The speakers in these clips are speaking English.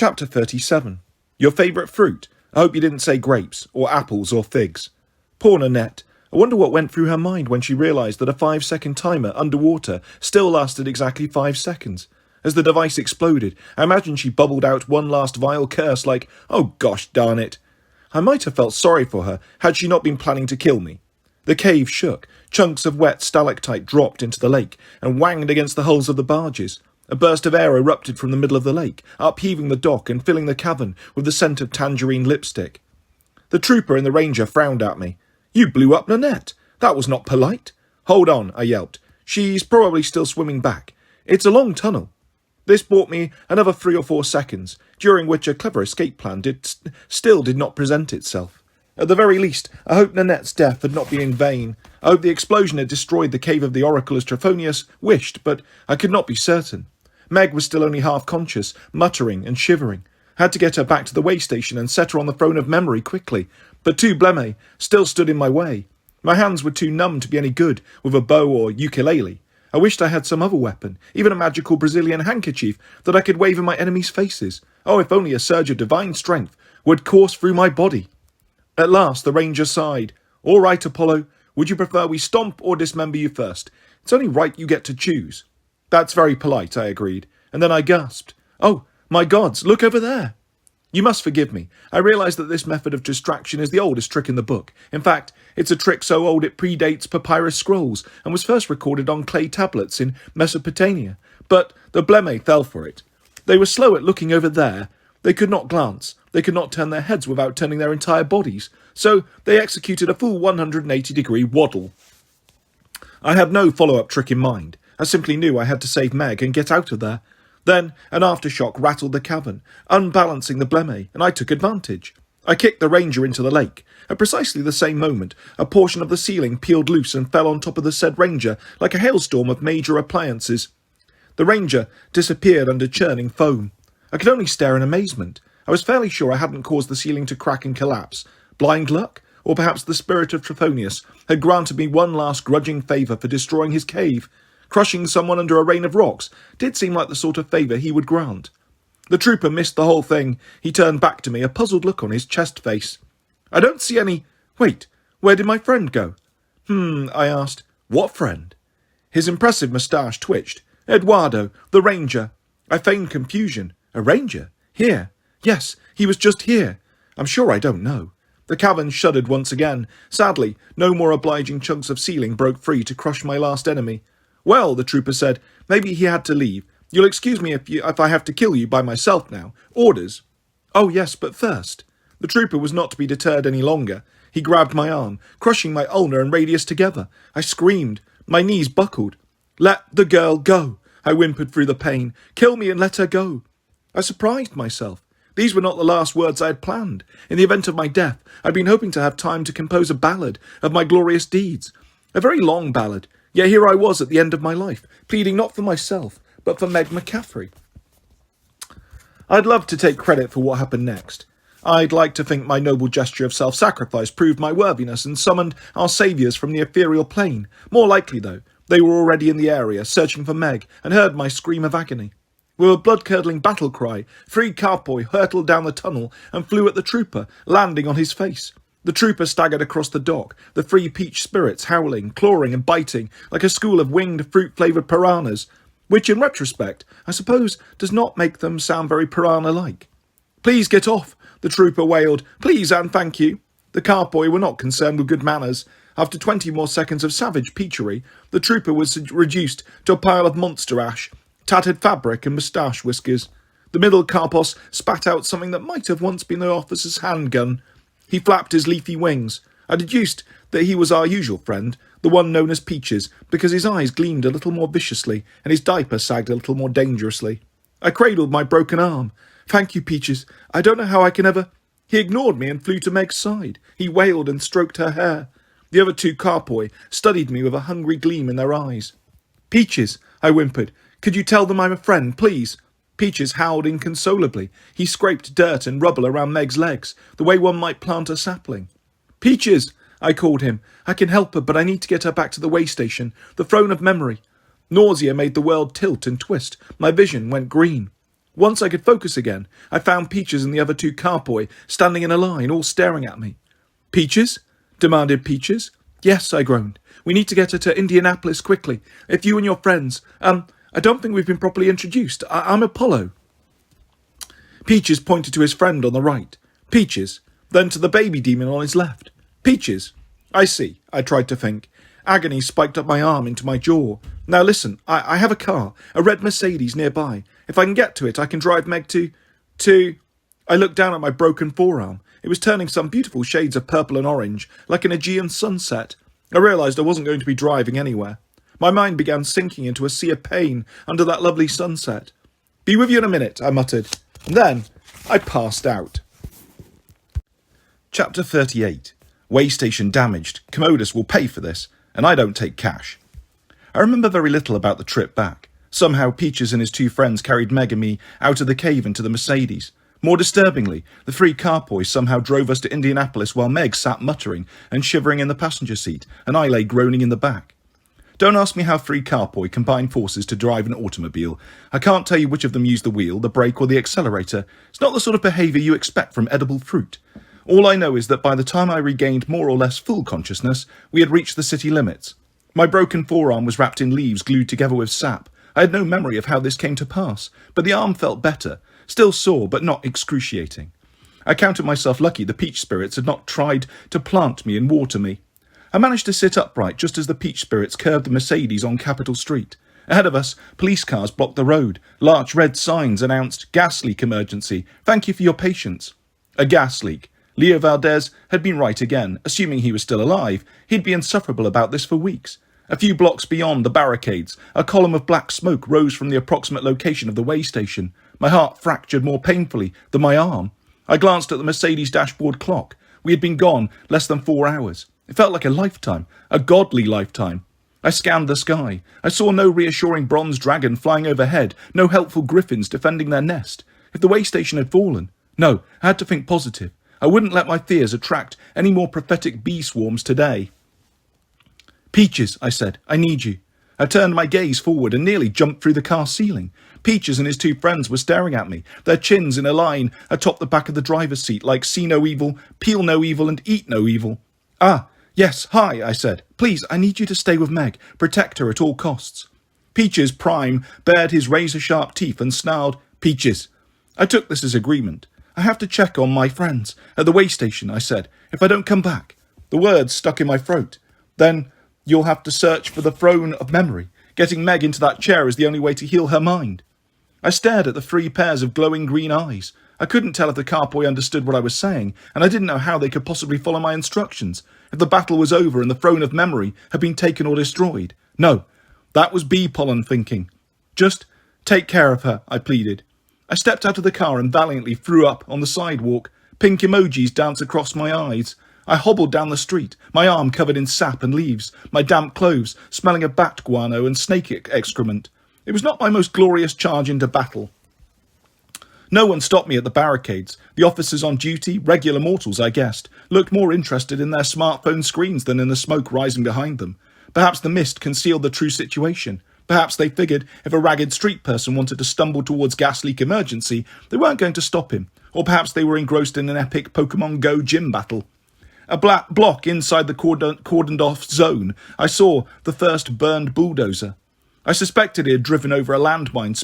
Chapter 37. Your favourite fruit? I hope you didn't say grapes, or apples, or figs. Poor Nanette. I wonder what went through her mind when she realised that a 5-second timer underwater still lasted exactly 5 seconds. As the device exploded, I imagine she bubbled out one last vile curse like, "Oh gosh darn it." I might have felt sorry for her had she not been planning to kill me. The cave shook. Chunks of wet stalactite dropped into the lake and wanged against the hulls of the barges. A burst of air erupted from the middle of the lake, upheaving the dock and filling the cavern with the scent of tangerine lipstick. The trooper and the ranger frowned at me. "You blew up Nanette. That was not polite." "Hold on," I yelped. "She's probably still swimming back. It's a long tunnel." This bought me another 3 or 4 seconds, during which a clever escape plan still did not present itself. At the very least, I hoped Nanette's death had not been in vain. I hoped the explosion had destroyed the cave of the oracle as Trophonius wished, but I could not be certain. Meg was still only half conscious, muttering and shivering. I had to get her back to the way station and set her on the throne of memory quickly, but 2 bleme still stood in my way. My hands were too numb to be any good with a bow or ukulele. I wished I had some other weapon, even a magical Brazilian handkerchief that I could wave in my enemies' faces. Oh, if only a surge of divine strength would course through my body. At last the ranger sighed. "All right, Apollo, would you prefer we stomp or dismember you first? It's only right you get to choose." "That's very polite," I agreed, and then I gasped. "Oh, my gods, look over there." You must forgive me. I realise that this method of distraction is the oldest trick in the book. In fact, it's a trick so old it predates papyrus scrolls and was first recorded on clay tablets in Mesopotamia. But the bleme fell for it. They were slow at looking over there. They could not glance. They could not turn their heads without turning their entire bodies. So they executed a full 180-degree waddle. I had no follow-up trick in mind. I simply knew I had to save Meg and get out of there. Then an aftershock rattled the cavern, unbalancing the bleme, and I took advantage. I kicked the ranger into the lake. At precisely the same moment, a portion of the ceiling peeled loose and fell on top of the said ranger like a hailstorm of major appliances. The ranger disappeared under churning foam. I could only stare in amazement. I was fairly sure I hadn't caused the ceiling to crack and collapse. Blind luck? Or perhaps the spirit of Trophonius had granted me one last grudging favour for destroying his cave. Crushing someone under a rain of rocks did seem like the sort of favour he would grant. The trooper missed the whole thing. He turned back to me, a puzzled look on his chest face. "I don't see any... Wait, where did my friend go?" I asked. "What friend?" His impressive moustache twitched. "Eduardo, the ranger." I feigned confusion. "A ranger? Here?" "Yes, he was just here." "I'm sure I don't know." The cavern shuddered once again. Sadly, no more obliging chunks of ceiling broke free to crush my last enemy. "Well," the trooper said, "maybe he had to leave. You'll excuse me if I have to kill you by myself now. Orders." "Oh yes, but first." The trooper was not to be deterred any longer. He grabbed my arm, crushing my ulnar and radius together. I screamed. My knees buckled. "Let the girl go," I whimpered through the pain. "Kill me and let her go." I surprised myself. These were not the last words I had planned. In the event of my death, I'd been hoping to have time to compose a ballad of my glorious deeds. A very long ballad. Yet here I was at the end of my life, pleading not for myself, but for Meg McCaffrey. I'd love to take credit for what happened next. I'd like to think my noble gesture of self-sacrifice proved my worthiness and summoned our saviours from the ethereal plane. More likely, though, they were already in the area, searching for Meg, and heard my scream of agony. With a blood-curdling battle cry, 3 carpoi hurtled down the tunnel and flew at the trooper, landing on his face. The trooper staggered across the dock, the 3 peach spirits howling, clawing and biting like a school of winged, fruit-flavoured piranhas, which, in retrospect, I suppose does not make them sound very piranha-like. "Please get off," the trooper wailed. "Please and thank you." The carpoi were not concerned with good manners. After 20 more seconds of savage peachery, the trooper was reduced to a pile of monster ash, tattered fabric and moustache whiskers. The middle carpos spat out something that might have once been the officer's handgun. He flapped his leafy wings. I deduced that he was our usual friend, the one known as Peaches, because his eyes gleamed a little more viciously and his diaper sagged a little more dangerously. I cradled my broken arm. "Thank you, Peaches. I don't know how I can ever—" He ignored me and flew to Meg's side. He wailed and stroked her hair. The other 2 carpoi studied me with a hungry gleam in their eyes. "Peaches," I whimpered, "could you tell them I'm a friend, please?" Peaches howled inconsolably. He scraped dirt and rubble around Meg's legs, the way one might plant a sapling. "Peaches!" I called him. "I can help her, but I need to get her back to the way station, the throne of memory." Nausea made the world tilt and twist. My vision went green. Once I could focus again, I found Peaches and the other two carpoi standing in a line, all staring at me. Peaches? Demanded Peaches. Yes, I groaned. We need to get her to Indianapolis quickly. If you and your friends... I don't think we've been properly introduced. I'm Apollo. Peaches pointed to his friend on the right. Peaches. Then to the baby demon on his left. Peaches. I see, I tried to think. Agony spiked up my arm into my jaw. Now listen, I have a car, a red Mercedes nearby. If I can get to it, I can drive Meg to... I looked down at my broken forearm. It was turning some beautiful shades of purple and orange, like an Aegean sunset. I realised I wasn't going to be driving anywhere. My mind began sinking into a sea of pain under that lovely sunset. Be with you in a minute, I muttered. And then I passed out. Chapter 38. Way station damaged. Commodus will pay for this, and I don't take cash. I remember very little about the trip back. Somehow Peaches and his two friends carried Meg and me out of the cave into the Mercedes. More disturbingly, the three carpoys somehow drove us to Indianapolis while Meg sat muttering and shivering in the passenger seat, and I lay groaning in the back. Don't ask me how three carpoi combine forces to drive an automobile. I can't tell you which of them used the wheel, the brake or the accelerator. It's not the sort of behaviour you expect from edible fruit. All I know is that by the time I regained more or less full consciousness, we had reached the city limits. My broken forearm was wrapped in leaves glued together with sap. I had no memory of how this came to pass, but the arm felt better, still sore but not excruciating. I counted myself lucky the peach spirits had not tried to plant me and water me. I managed to sit upright just as the peach spirits curved the Mercedes on Capitol Street. Ahead of us, police cars blocked the road. Large red signs announced gas leak emergency. Thank you for your patience. A gas leak. Leo Valdez had been right again. Assuming he was still alive, he'd be insufferable about this for weeks. A few blocks beyond the barricades, a column of black smoke rose from the approximate location of the way station. My heart fractured more painfully than my arm. I glanced at the Mercedes dashboard clock. We had been gone less than 4 hours. It felt like a lifetime, a godly lifetime. I scanned the sky. I saw no reassuring bronze dragon flying overhead, no helpful griffins defending their nest. If the way station had fallen... No, I had to think positive. I wouldn't let my fears attract any more prophetic bee swarms today. Peaches, I said, I need you. I turned my gaze forward and nearly jumped through the car ceiling. Peaches and his two friends were staring at me, their chins in a line atop the back of the driver's seat like see no evil, peel no evil and eat no evil. Ah, yes, hi, I said. Please, I need you to stay with Meg. Protect her at all costs. Peaches Prime bared his razor-sharp teeth and snarled, Peaches. I took this as agreement. I have to check on my friends at the way station, I said. If I don't come back. The words stuck in my throat. Then you'll have to search for the throne of memory. Getting Meg into that chair is the only way to heal her mind. I stared at the 3 pairs of glowing green eyes. I couldn't tell if the carpoi understood what I was saying, and I didn't know how they could possibly follow my instructions. If the battle was over and the throne of memory had been taken or destroyed. No, that was bee pollen thinking. Just take care of her, I pleaded. I stepped out of the car and valiantly threw up on the sidewalk. Pink emojis danced across my eyes. I hobbled down the street, my arm covered in sap and leaves, my damp clothes smelling of bat guano and snake excrement. It was not my most glorious charge into battle. No one stopped me at the barricades. The officers on duty, regular mortals I guessed, looked more interested in their smartphone screens than in the smoke rising behind them. Perhaps the mist concealed the true situation. Perhaps they figured if a ragged street person wanted to stumble towards gas leak emergency, they weren't going to stop him. Or perhaps they were engrossed in an epic Pokemon Go gym battle. A black block inside the cordoned-off zone, I saw the first burned bulldozer. I suspected he had driven over a landmine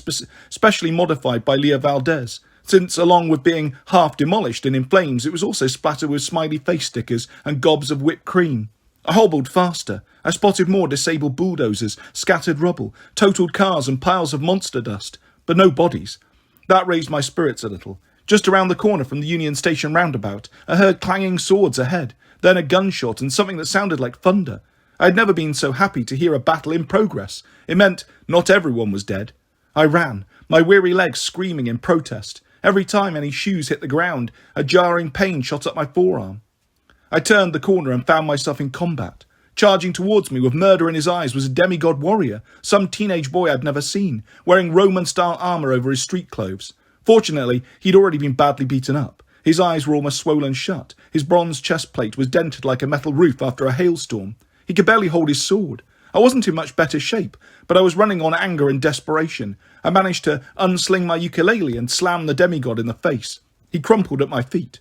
specially modified by Leo Valdez, since along with being half demolished and in flames, it was also splattered with smiley face stickers and gobs of whipped cream. I hobbled faster. I spotted more disabled bulldozers, scattered rubble, totaled cars and piles of monster dust, but no bodies. That raised my spirits a little. Just around the corner from the Union Station roundabout, I heard clanging swords ahead, then a gunshot and something that sounded like thunder. I had never been so happy to hear a battle in progress. It meant not everyone was dead. I ran, my weary legs screaming in protest. Every time any shoes hit the ground, a jarring pain shot up my forearm. I turned the corner and found myself in combat. Charging towards me with murder in his eyes was a demigod warrior, some teenage boy I'd never seen, wearing Roman-style armour over his street clothes. Fortunately, he'd already been badly beaten up. His eyes were almost swollen shut. His bronze chest plate was dented like a metal roof after a hailstorm. He could barely hold his sword. I wasn't in much better shape, but I was running on anger and desperation. I managed to unsling my ukulele and slam the demigod in the face. He crumpled at my feet.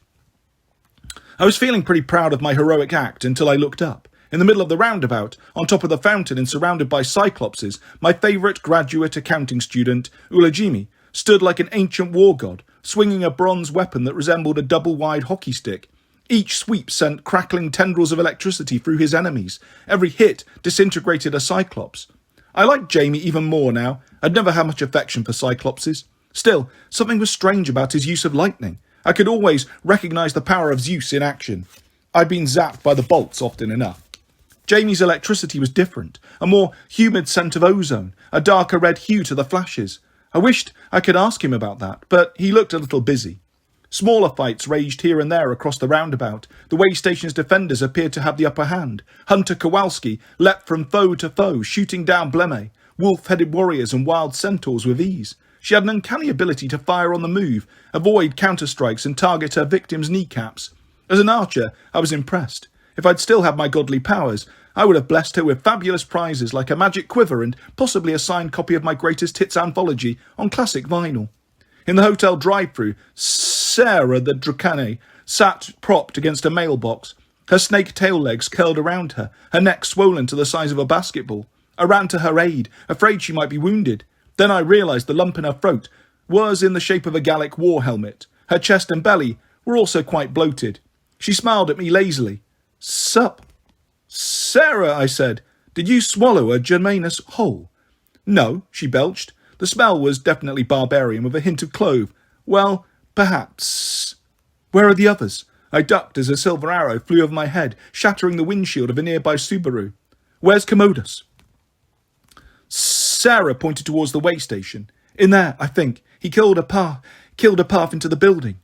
I was feeling pretty proud of my heroic act until I looked up. In the middle of the roundabout, on top of the fountain and surrounded by cyclopses, my favourite graduate accounting student, Ulajimi, stood like an ancient war god, swinging a bronze weapon that resembled a double-wide hockey stick. Each sweep sent crackling tendrils of electricity through his enemies. Every hit disintegrated a cyclops. I liked Jamie even more now. I'd never had much affection for cyclopses. Still, something was strange about his use of lightning. I could always recognise the power of Zeus in action. I'd been zapped by the bolts often enough. Jamie's electricity was different, a more humid scent of ozone, a darker red hue to the flashes. I wished I could ask him about that, but he looked a little busy. Smaller fights raged here and there across the roundabout. The way station's defenders appeared to have the upper hand. Hunter Kowalski leapt from foe to foe, shooting down bleme, wolf-headed warriors and wild centaurs with ease. She had an uncanny ability to fire on the move, avoid counter-strikes and target her victims' kneecaps. As an archer, I was impressed. If I'd still had my godly powers, I would have blessed her with fabulous prizes like a magic quiver and possibly a signed copy of my greatest hits anthology on classic vinyl. In the hotel drive-thru, Sarah the Dracane sat propped against a mailbox. Her snake tail legs curled around her, her neck swollen to the size of a basketball. I ran to her aid, afraid she might be wounded. Then I realised the lump in her throat was in the shape of a Gallic war helmet. Her chest and belly were also quite bloated. She smiled at me lazily. "Sup?" "Sarah," I said, "did you swallow a Germanus whole?" "No," she belched. The smell was definitely barbarian with a hint of clove. "Well, perhaps." "Where are the others?" I ducked as a silver arrow flew over my head, shattering the windshield of a nearby Subaru. "Where's Commodus?" Sarah pointed towards the way station. "In there, I think. He killed a path into the building."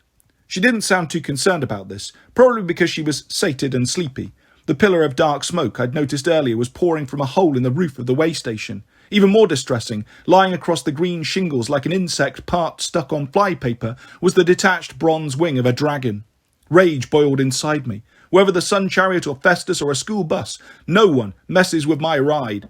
She didn't sound too concerned about this, probably because she was sated and sleepy. The pillar of dark smoke I'd noticed earlier was pouring from a hole in the roof of the way station. Even more distressing, lying across the green shingles like an insect part stuck on flypaper, was the detached bronze wing of a dragon. Rage boiled inside me. Whether the Sun Chariot or Festus or a school bus, no one messes with my ride.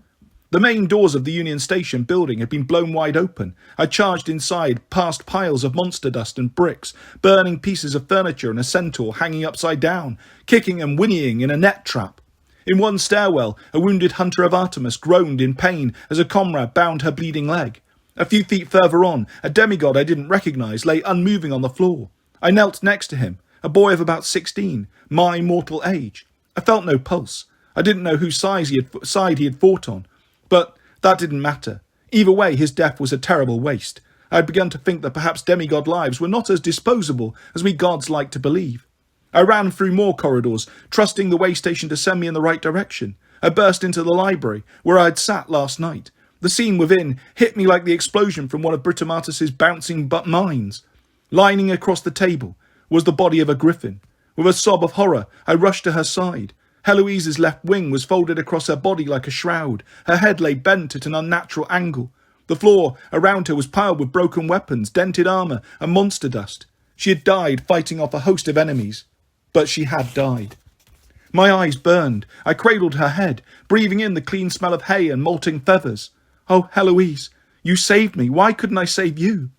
The main doors of the Union Station building had been blown wide open. I charged inside past piles of monster dust and bricks, burning pieces of furniture and a centaur hanging upside down, kicking and whinnying in a net trap. In one stairwell, a wounded hunter of Artemis groaned in pain as a comrade bound her bleeding leg. A few feet further on, a demigod I didn't recognise lay unmoving on the floor. I knelt next to him, a boy of about 16, my mortal age. I felt no pulse. I didn't know whose side he had fought on. But that didn't matter. Either way, his death was a terrible waste. I had begun to think that perhaps demigod lives were not as disposable as we gods like to believe. I ran through more corridors, trusting the way station to send me in the right direction. I burst into the library, where I had sat last night. The scene within hit me like the explosion from one of Britomatus's bouncing mines. Lining across the table was the body of a griffin. With a sob of horror, I rushed to her side. Heloise's left wing was folded across her body like a shroud. Her head lay bent at an unnatural angle. The floor around her was piled with broken weapons, dented armour, and monster dust. She had died fighting off a host of enemies. But she had died. My eyes burned. I cradled her head, breathing in the clean smell of hay and molting feathers. "Oh, Heloise, you saved me. Why couldn't I save you?"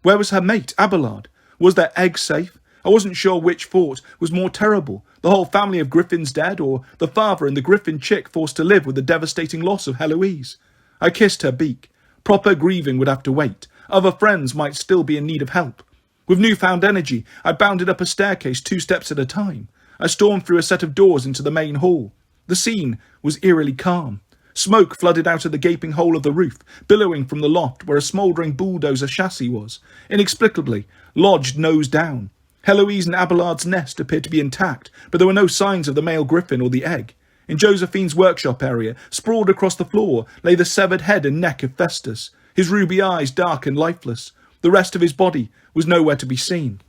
Where was her mate, Abelard? Was their egg safe? I wasn't sure which thought was more terrible, the whole family of Griffins dead, or the father and the Griffin chick forced to live with the devastating loss of Heloise. I kissed her beak. Proper grieving would have to wait. Other friends might still be in need of help. With newfound energy, I bounded up a staircase 2 steps at a time. I stormed through a set of doors into the main hall. The scene was eerily calm. Smoke flooded out of the gaping hole of the roof, billowing from the loft where a smouldering bulldozer chassis was, inexplicably lodged nose down. Heloise and Abelard's nest appeared to be intact, but there were no signs of the male griffin or the egg. In Josephine's workshop area, sprawled across the floor, lay the severed head and neck of Festus, his ruby eyes dark and lifeless. The rest of his body was nowhere to be seen.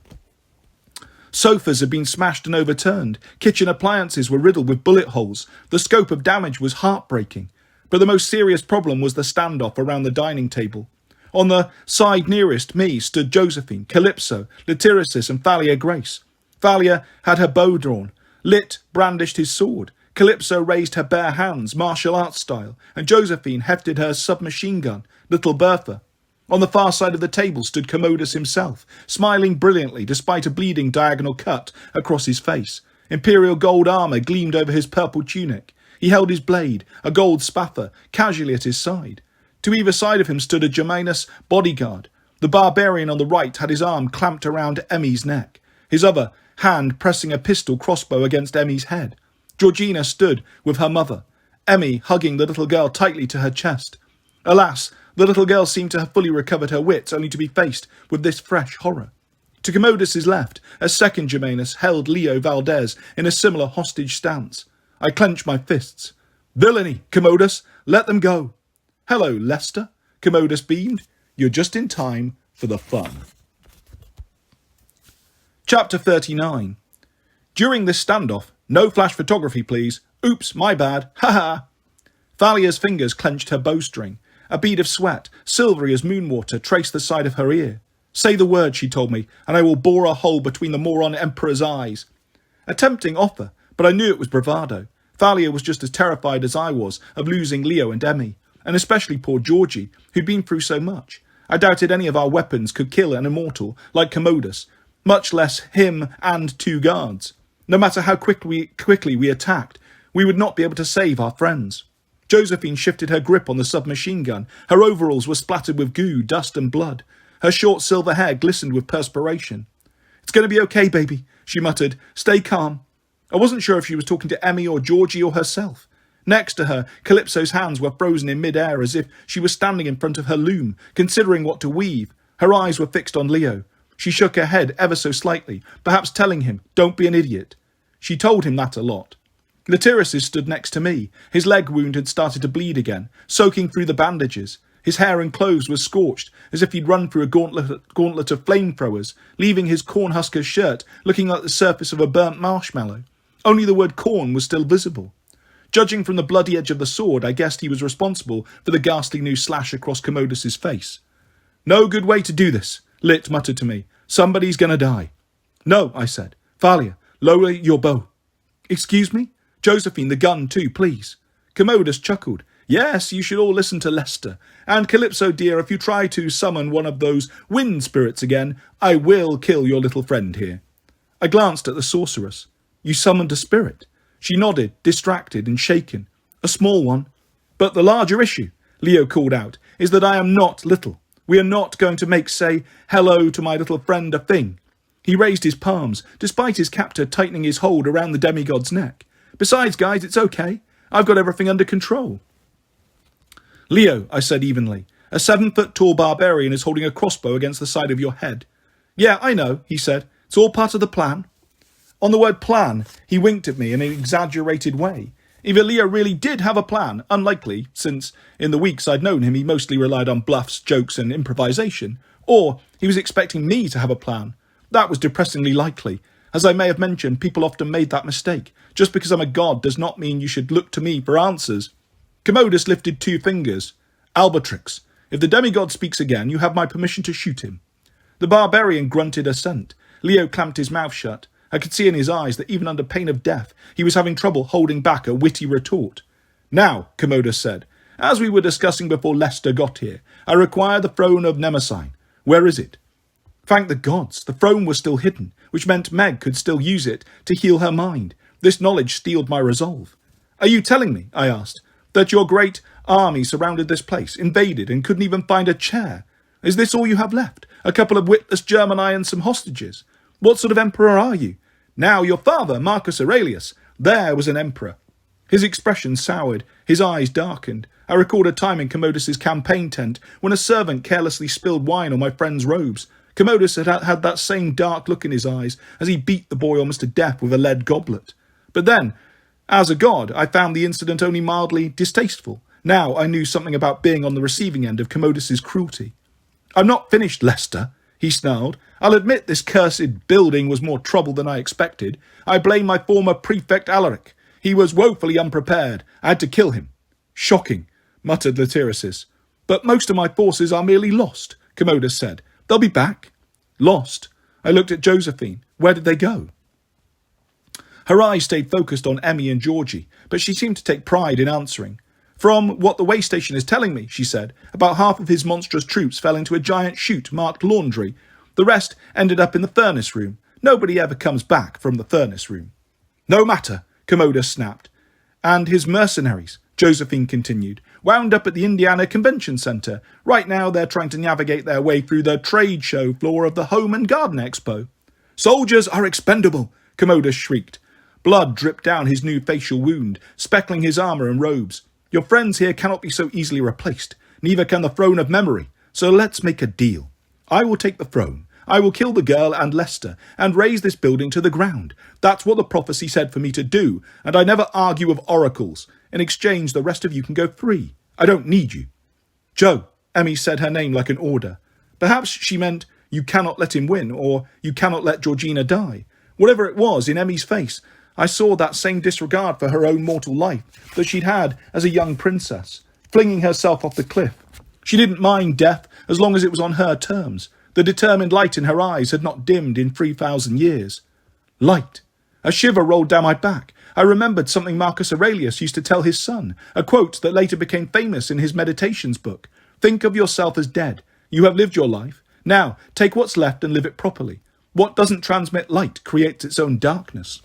Sofas had been smashed and overturned. Kitchen appliances were riddled with bullet holes. The scope of damage was heartbreaking. But the most serious problem was the standoff around the dining table. On the side nearest me stood Josephine, Calypso, Lytirisis, and Thalia Grace. Thalia had her bow drawn. Lit brandished his sword. Calypso raised her bare hands, martial arts style, and Josephine hefted her submachine gun, Little Bertha. On the far side of the table stood Commodus himself, smiling brilliantly despite a bleeding diagonal cut across his face. Imperial gold armour gleamed over his purple tunic. He held his blade, a gold spather, casually at his side. To either side of him stood a Germanus bodyguard. The barbarian on the right had his arm clamped around Emmy's neck, his other hand pressing a pistol crossbow against Emmy's head. Georgina stood with her mother, Emmy hugging the little girl tightly to her chest. Alas, the little girl seemed to have fully recovered her wits, only to be faced with this fresh horror. To Commodus's left, a second Germanus held Leo Valdez in a similar hostage stance. I clenched my fists. "Villainy, Commodus! Let them go!" "Hello, Lester," Commodus beamed. "You're just in time for the fun." Chapter 39. During this standoff, no flash photography please. Oops, my bad. Ha ha. Thalia's fingers clenched her bowstring. A bead of sweat, silvery as moonwater, traced the side of her ear. "Say the word," she told me, "and I will bore a hole between the moron emperor's eyes." A tempting offer, but I knew it was bravado. Thalia was just as terrified as I was of losing Leo and Emmy, and especially poor Georgie, who'd been through so much. I doubted any of our weapons could kill an immortal like Commodus, much less him and 2 guards. No matter how quickly we attacked, we would not be able to save our friends. Josephine shifted her grip on the submachine gun. Her overalls were splattered with goo, dust and blood. Her short silver hair glistened with perspiration. "It's going to be okay, baby," she muttered. "Stay calm." I wasn't sure if she was talking to Emmy or Georgie or herself. Next to her, Calypso's hands were frozen in mid-air as if she was standing in front of her loom, considering what to weave. Her eyes were fixed on Leo. She shook her head ever so slightly, perhaps telling him, "Don't be an idiot." She told him that a lot. Latirisis stood next to me. His leg wound had started to bleed again, soaking through the bandages. His hair and clothes were scorched, as if he'd run through a gauntlet of flamethrowers, leaving his Cornhusker's shirt looking like the surface of a burnt marshmallow. Only the word corn was still visible. Judging from the bloody edge of the sword, I guessed he was responsible for the ghastly new slash across Commodus's face. "No good way to do this," Lit muttered to me. "Somebody's gonna die." "No," I said. "Thalia, lower your bow." "Excuse me? Josephine, the gun too, please." Commodus chuckled. "Yes, you should all listen to Lester. And Calypso, dear, if you try to summon one of those wind spirits again, I will kill your little friend here." I glanced at the sorceress. "You summoned a spirit?" She nodded, distracted and shaken. "A small one. But the larger issue," Leo called out, "is that I am not little. We are not going to make, say, hello to my little friend a thing." He raised his palms, despite his captor tightening his hold around the demigod's neck. "Besides, guys, it's okay. I've got everything under control." "Leo," I said evenly, "a 7-foot-tall barbarian is holding a crossbow against the side of your head." "Yeah, I know," he said. "It's all part of the plan." On the word plan, he winked at me in an exaggerated way. Either Leo really did have a plan, unlikely, since in the weeks I'd known him he mostly relied on bluffs, jokes and improvisation, or he was expecting me to have a plan. That was depressingly likely. As I may have mentioned, people often made that mistake. Just because I'm a god does not mean you should look to me for answers. Commodus lifted 2 fingers. "Albatrix, if the demigod speaks again, you have my permission to shoot him." The barbarian grunted assent. Leo clamped his mouth shut. I could see in his eyes that even under pain of death, he was having trouble holding back a witty retort. "Now," Commodus said, "as we were discussing before Lester got here, I require the throne of Mnemosyne. Where is it?" Thank the gods, the throne was still hidden, which meant Meg could still use it to heal her mind. This knowledge steeled my resolve. "Are you telling me," I asked, "that your great army surrounded this place, invaded, and couldn't even find a chair? Is this all you have left? A couple of witless Germani and some hostages? What sort of emperor are you? Now your father, Marcus Aurelius, there was an emperor." His expression soured, his eyes darkened. I recalled a time in Commodus's campaign tent when a servant carelessly spilled wine on my friend's robes. Commodus had that same dark look in his eyes as he beat the boy almost to death with a lead goblet. But then, as a god, I found the incident only mildly distasteful. Now I knew something about being on the receiving end of Commodus's cruelty. "I'm not finished, Lester," he snarled. "I'll admit this cursed building was more trouble than I expected. I blame my former prefect Alaric. He was woefully unprepared. I had to kill him." "Shocking," muttered Latirisis. "But most of my forces are merely lost," Commodus said. "They'll be back." "Lost?" I looked at Josephine. Where did they go? Her eyes stayed focused on Emmy and Georgie, but she seemed to take pride in answering. From what the way station is telling me, she said, about half of his monstrous troops fell into a giant chute marked laundry. The rest ended up in the furnace room. Nobody ever comes back from the furnace room. No matter, Commodus snapped. And his mercenaries, Josephine continued, wound up at the Indiana Convention Center. Right now they're trying to navigate their way through the trade show floor of the Home and Garden Expo. Soldiers are expendable, Commodus shrieked. Blood dripped down his new facial wound, speckling his armor and robes. Your friends here cannot be so easily replaced. Neither can the throne of memory. So let's make a deal. I will take the throne. I will kill the girl and Lester, and raze this building to the ground. That's what the prophecy said for me to do, and I never argue with oracles. In exchange, the rest of you can go free. I don't need you. Joe, Emmy said her name like an order. Perhaps she meant, you cannot let him win, or you cannot let Georgina die. Whatever it was, in Emmy's face, I saw that same disregard for her own mortal life that she'd had as a young princess, flinging herself off the cliff. She didn't mind death as long as it was on her terms. The determined light in her eyes had not dimmed in 3,000 years. Light. A shiver rolled down my back. I remembered something Marcus Aurelius used to tell his son, a quote that later became famous in his meditations book. Think of yourself as dead. You have lived your life. Now, take what's left and live it properly. What doesn't transmit light creates its own darkness.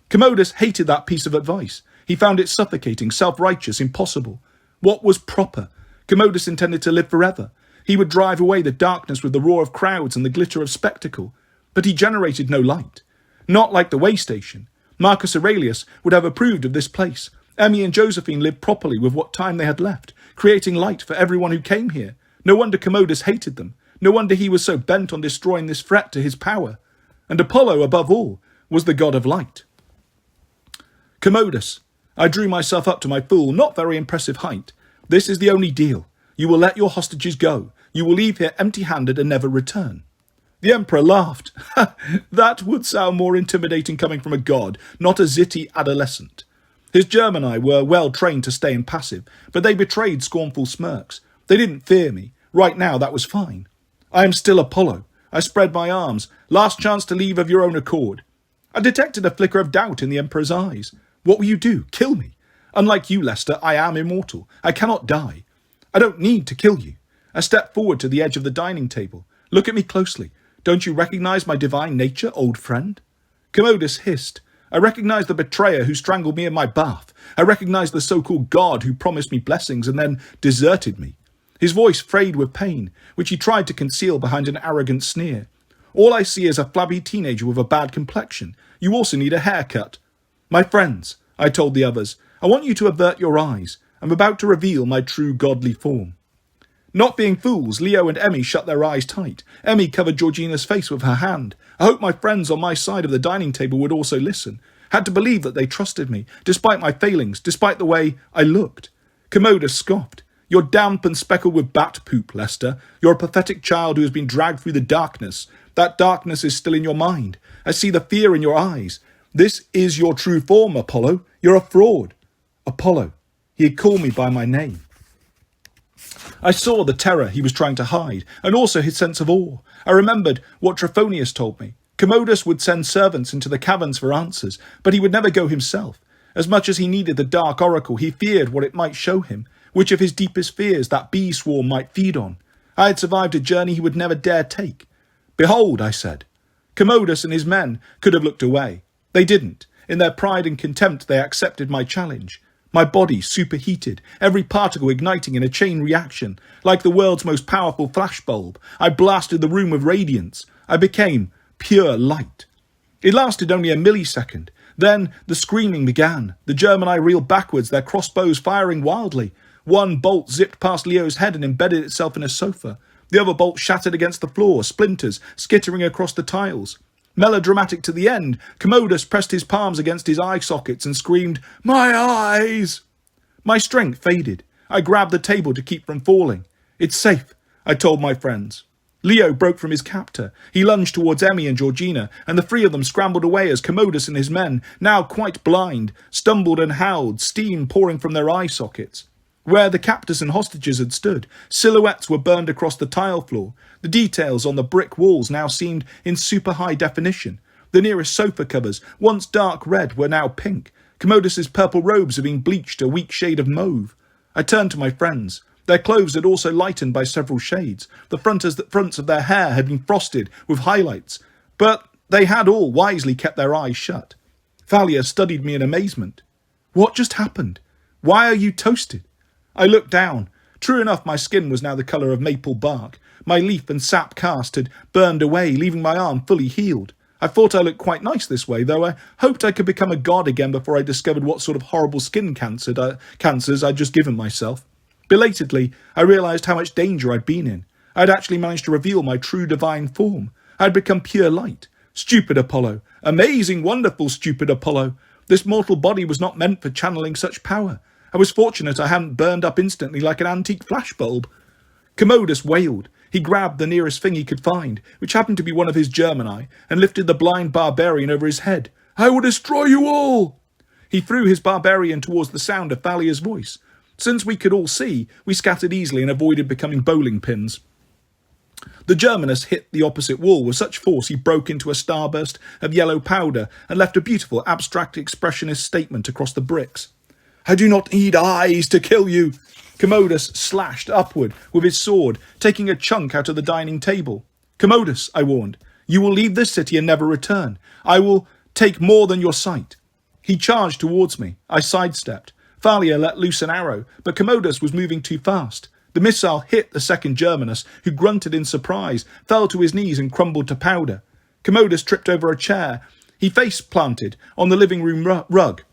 Commodus hated that piece of advice. He found it suffocating, self-righteous, impossible. What was proper? Commodus intended to live forever. He would drive away the darkness with the roar of crowds and the glitter of spectacle. But he generated no light. Not like the way station. Marcus Aurelius would have approved of this place. Emmy and Josephine lived properly with what time they had left, creating light for everyone who came here. No wonder Commodus hated them. No wonder he was so bent on destroying this threat to his power. And Apollo, above all, was the god of light. Commodus, I drew myself up to my full, not very impressive height. This is the only deal. You will let your hostages go. You will leave here empty-handed and never return. The emperor laughed. That would sound more intimidating coming from a god, not a zitty adolescent. His Germani were well trained to stay impassive, but they betrayed scornful smirks. They didn't fear me. Right now, that was fine. I am still Apollo. I spread my arms. Last chance to leave of your own accord. I detected a flicker of doubt in the emperor's eyes. What will you do? Kill me? Unlike you, Lester, I am immortal. I cannot die. I don't need to kill you. I stepped forward to the edge of the dining table. Look at me closely. Don't you recognize my divine nature, old friend? Commodus hissed. I recognize the betrayer who strangled me in my bath. I recognize the so-called god who promised me blessings and then deserted me. His voice frayed with pain, which he tried to conceal behind an arrogant sneer. All I see is a flabby teenager with a bad complexion. You also need a haircut. My friends, I told the others, I want you to avert your eyes. I'm about to reveal my true godly form. Not being fools, Leo and Emmy shut their eyes tight. Emmy covered Georgina's face with her hand. I hoped my friends on my side of the dining table would also listen. Had to believe that they trusted me, despite my failings, despite the way I looked. Commodus scoffed. You're damp and speckled with bat poop, Lester. You're a pathetic child who has been dragged through the darkness. That darkness is still in your mind. I see the fear in your eyes. This is your true form, Apollo. You're a fraud. Apollo. He had called me by my name. I saw the terror he was trying to hide, and also his sense of awe. I remembered what Trophonius told me. Commodus would send servants into the caverns for answers, but he would never go himself. As much as he needed the dark oracle, he feared what it might show him, which of his deepest fears that bee swarm might feed on. I had survived a journey he would never dare take. Behold, I said. Commodus and his men could have looked away. They didn't. In their pride and contempt, they accepted my challenge. My body superheated, every particle igniting in a chain reaction. Like the world's most powerful flashbulb, I blasted the room with radiance. I became pure light. It lasted only a millisecond. Then the screaming began. The Germani reeled backwards, their crossbows firing wildly. One bolt zipped past Leo's head and embedded itself in a sofa. The other bolt shattered against the floor, splinters skittering across the tiles. Melodramatic to the end, Commodus pressed his palms against his eye sockets and screamed, "My eyes!" My strength faded. I grabbed the table to keep from falling. It's safe, I told my friends. Leo broke from his captor. He lunged towards Emmy and Georgina, and the three of them scrambled away as Commodus and his men, now quite blind, stumbled and howled, steam pouring from their eye sockets. Where the captors and hostages had stood, silhouettes were burned across the tile floor. The details on the brick walls now seemed in super high definition. The nearest sofa covers, once dark red, were now pink. Commodus's purple robes had been bleached a weak shade of mauve. I turned to my friends. Their clothes had also lightened by several shades. The fronts of their hair had been frosted with highlights, but they had all wisely kept their eyes shut. Thalia studied me in amazement. What just happened? Why are you toasted? I looked down. True enough, my skin was now the colour of maple bark. My leaf and sap cast had burned away, leaving my arm fully healed. I thought I looked quite nice this way, though I hoped I could become a god again before I discovered what sort of horrible skin cancers I'd just given myself. Belatedly, I realised how much danger I'd been in. I had actually managed to reveal my true divine form. I had become pure light. Stupid Apollo. Amazing, wonderful, stupid Apollo. This mortal body was not meant for channeling such power. I was fortunate I hadn't burned up instantly like an antique flashbulb. Commodus wailed. He grabbed the nearest thing he could find, which happened to be one of his Gemini, and lifted the blind barbarian over his head. I will destroy you all! He threw his barbarian towards the sound of Thalia's voice. Since we could all see, we scattered easily and avoided becoming bowling pins. The Germanus hit the opposite wall with such force he broke into a starburst of yellow powder and left a beautiful abstract expressionist statement across the bricks. I do not need eyes to kill you. Commodus slashed upward with his sword, taking a chunk out of the dining table. Commodus, I warned, you will leave this city and never return. I will take more than your sight. He charged towards me. I sidestepped. Thalia let loose an arrow, but Commodus was moving too fast. The missile hit the second Germanus, who grunted in surprise, fell to his knees and crumbled to powder. Commodus tripped over a chair. He face-planted on the living room rug.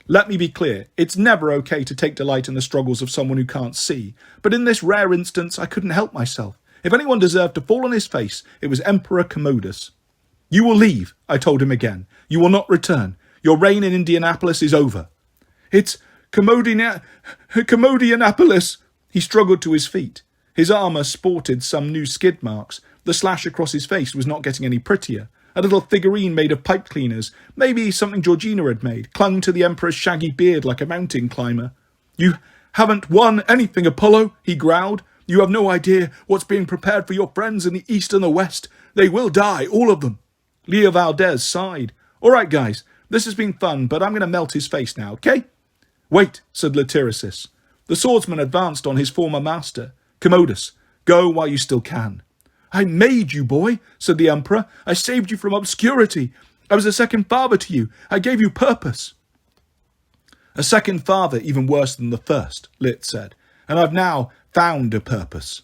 Let me be clear, it's never okay to take delight in the struggles of someone who can't see, but in this rare instance I couldn't help myself. If anyone deserved to fall on his face, it was Emperor Commodus. You will leave, I told him again. You will not return. Your reign in Indianapolis is over. It's Commodianapolis. He struggled to his feet. His armour sported some new skid marks. The slash across his face was not getting any prettier. A little figurine made of pipe cleaners, maybe something Georgina had made, clung to the Emperor's shaggy beard like a mountain climber. You haven't won anything, Apollo, he growled. You have no idea what's being prepared for your friends in the east and the west. They will die, all of them. Leo Valdez sighed. All right, guys, this has been fun, but I'm going to melt his face now, okay? Wait, said Latyrisus. The swordsman advanced on his former master. Commodus, go while you still can. I made you, boy, said the Emperor. I saved you from obscurity. I was a second father to you. I gave you purpose. A second father even worse than the first, Lit said, and I've now found a purpose.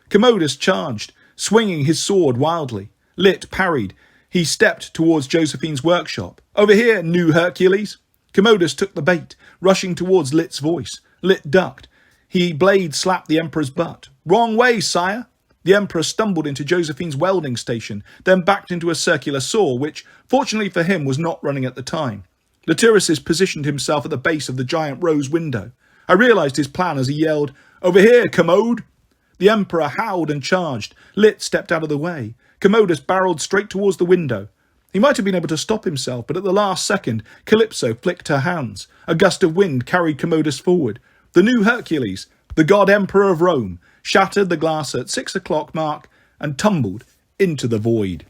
Commodus charged, swinging his sword wildly. Lit parried. He stepped towards Josephine's workshop. Over here, new Hercules. Commodus took the bait, rushing towards Lit's voice. Lit ducked. He blade slapped the Emperor's butt. Wrong way, sire. The Emperor stumbled into Josephine's welding station, then backed into a circular saw, which, fortunately for him, was not running at the time. Latyrisus positioned himself at the base of the giant rose window. I realised his plan as he yelled, Over here, Commode! The Emperor howled and charged. Lit stepped out of the way. Commodus barreled straight towards the window. He might have been able to stop himself, but at the last second, Calypso flicked her hands. A gust of wind carried Commodus forward. The new Hercules, the god emperor of Rome, shattered the glass at 6 o'clock mark and tumbled into the void.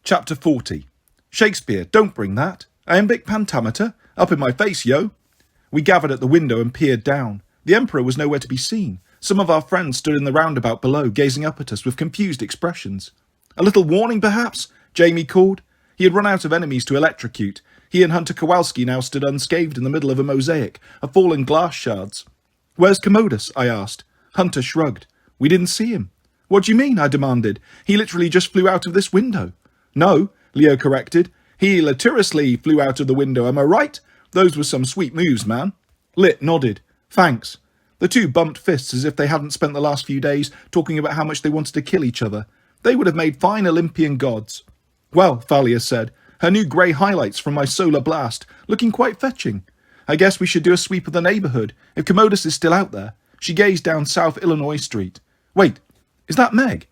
Chapter 40. Shakespeare, don't bring that. Iambic pentameter? Up in my face, yo. We gathered at the window and peered down. The Emperor was nowhere to be seen. Some of our friends stood in the roundabout below, gazing up at us with confused expressions. A little warning, perhaps? Jamie called. He had run out of enemies to electrocute. He and Hunter Kowalski now stood unscathed in the middle of a mosaic of fallen glass shards. Where's Commodus? I asked. Hunter shrugged. We didn't see him. What do you mean? I demanded. He literally just flew out of this window. No, Leo corrected. He latiriously flew out of the window, am I right? Those were some sweet moves, man. Lit nodded. Thanks. The two bumped fists as if they hadn't spent the last few days talking about how much they wanted to kill each other. They would have made fine Olympian gods. Well, Thalia said, her new grey highlights from my solar blast, looking quite fetching. I guess we should do a sweep of the neighbourhood, if Commodus is still out there. She gazed down South Illinois Street. Wait, is that Meg?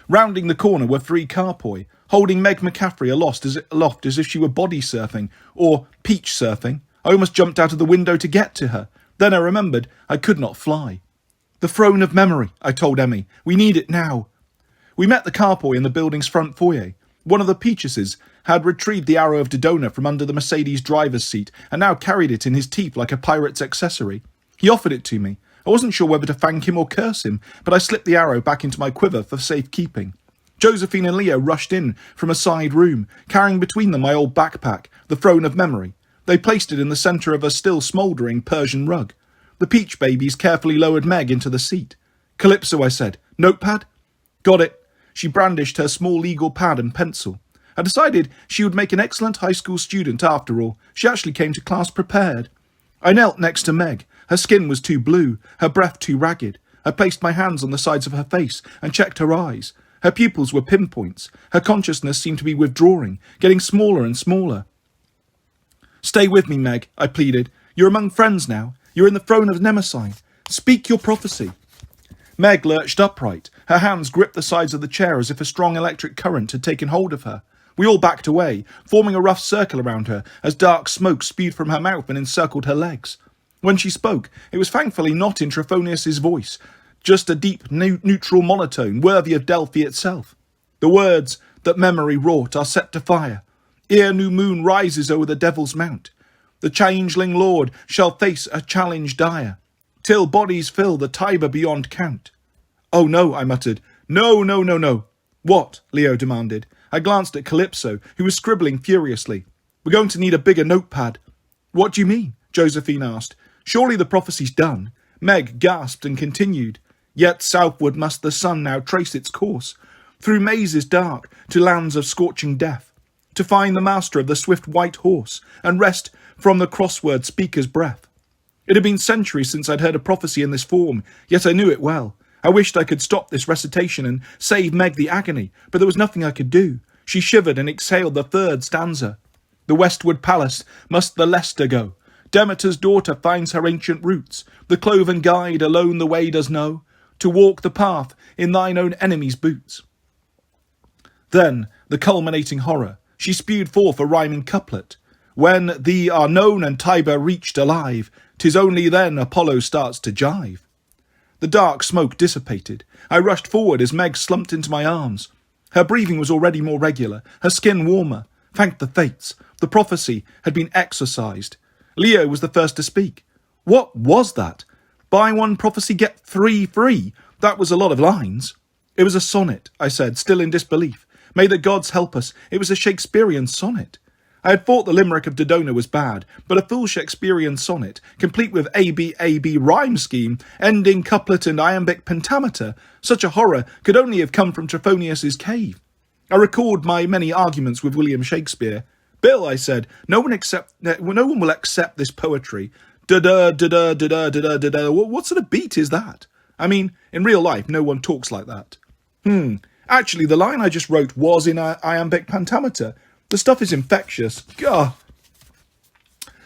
Rounding the corner were three carpoi, holding Meg McCaffrey aloft as if she were body surfing, or peach surfing. I almost jumped out of the window to get to her. Then I remembered I could not fly. The throne of memory, I told Emmy. We need it now. We met the carpoi in the building's front foyer. One of the Peacheses had retrieved the arrow of Dodona from under the Mercedes driver's seat and now carried it in his teeth like a pirate's accessory. He offered it to me. I wasn't sure whether to thank him or curse him, but I slipped the arrow back into my quiver for safekeeping. Josephine and Leo rushed in from a side room, carrying between them my old backpack, the throne of memory. They placed it in the centre of a still smouldering Persian rug. The Peach babies carefully lowered Meg into the seat. "Calypso," I said. "Notepad?" "Got it." She brandished her small legal pad and pencil. I decided she would make an excellent high school student after all. She actually came to class prepared. I knelt next to Meg. Her skin was too blue, her breath too ragged. I placed my hands on the sides of her face and checked her eyes. Her pupils were pinpoints. Her consciousness seemed to be withdrawing, getting smaller and smaller. "Stay with me, Meg," I pleaded. "You're among friends now. You're in the throne of Nemesis. Speak your prophecy." Meg lurched upright. Her hands gripped the sides of the chair as if a strong electric current had taken hold of her. We all backed away, forming a rough circle around her as dark smoke spewed from her mouth and encircled her legs. When she spoke, it was thankfully not in Trophonius's voice, just a deep, neutral monotone worthy of Delphi itself. "The words that memory wrought are set to fire. Ere new moon rises o'er the devil's mount, the changeling lord shall face a challenge dire, till bodies fill the Tiber beyond count." "Oh no," I muttered. "No, no, no, no." "What?" Leo demanded. I glanced at Calypso, who was scribbling furiously. "We're going to need a bigger notepad." "What do you mean?" Josephine asked. "Surely the prophecy's done." Meg gasped and continued. "Yet southward must the sun now trace its course, through mazes dark to lands of scorching death, to find the master of the swift white horse, and rest from the crossword speaker's breath." It had been centuries since I'd heard a prophecy in this form, yet I knew it well. I wished I could stop this recitation and save Meg the agony, but there was nothing I could do. She shivered and exhaled the third stanza. "The westward palace must the Leicester go. Demeter's daughter finds her ancient roots. The cloven guide alone the way does know, to walk the path in thine own enemy's boots." Then, the culminating horror, she spewed forth a rhyming couplet. "When thee are known and Tiber reached alive, 'tis only then Apollo starts to jive." The dark smoke dissipated. I rushed forward as Meg slumped into my arms. Her breathing was already more regular, her skin warmer. Thank the fates. The prophecy had been exorcised. Leo was the first to speak. "What was that? Buy one prophecy, get 3 free. That was a lot of lines." "It was a sonnet," I said, still in disbelief. "May the gods help us. It was a Shakespearean sonnet." I had thought the limerick of Dodona was bad, but a full Shakespearean sonnet, complete with A-B rhyme scheme, ending couplet and iambic pentameter, such a horror could only have come from Trophonius's cave. I recalled my many arguments with William Shakespeare. "Bill," I said, no one will accept this poetry. Da-da, da-da, da-da, da-da, da-da. What sort of beat is that? I mean, in real life, no one talks like that. Actually, the line I just wrote was in iambic pentameter. The stuff is infectious. Gah.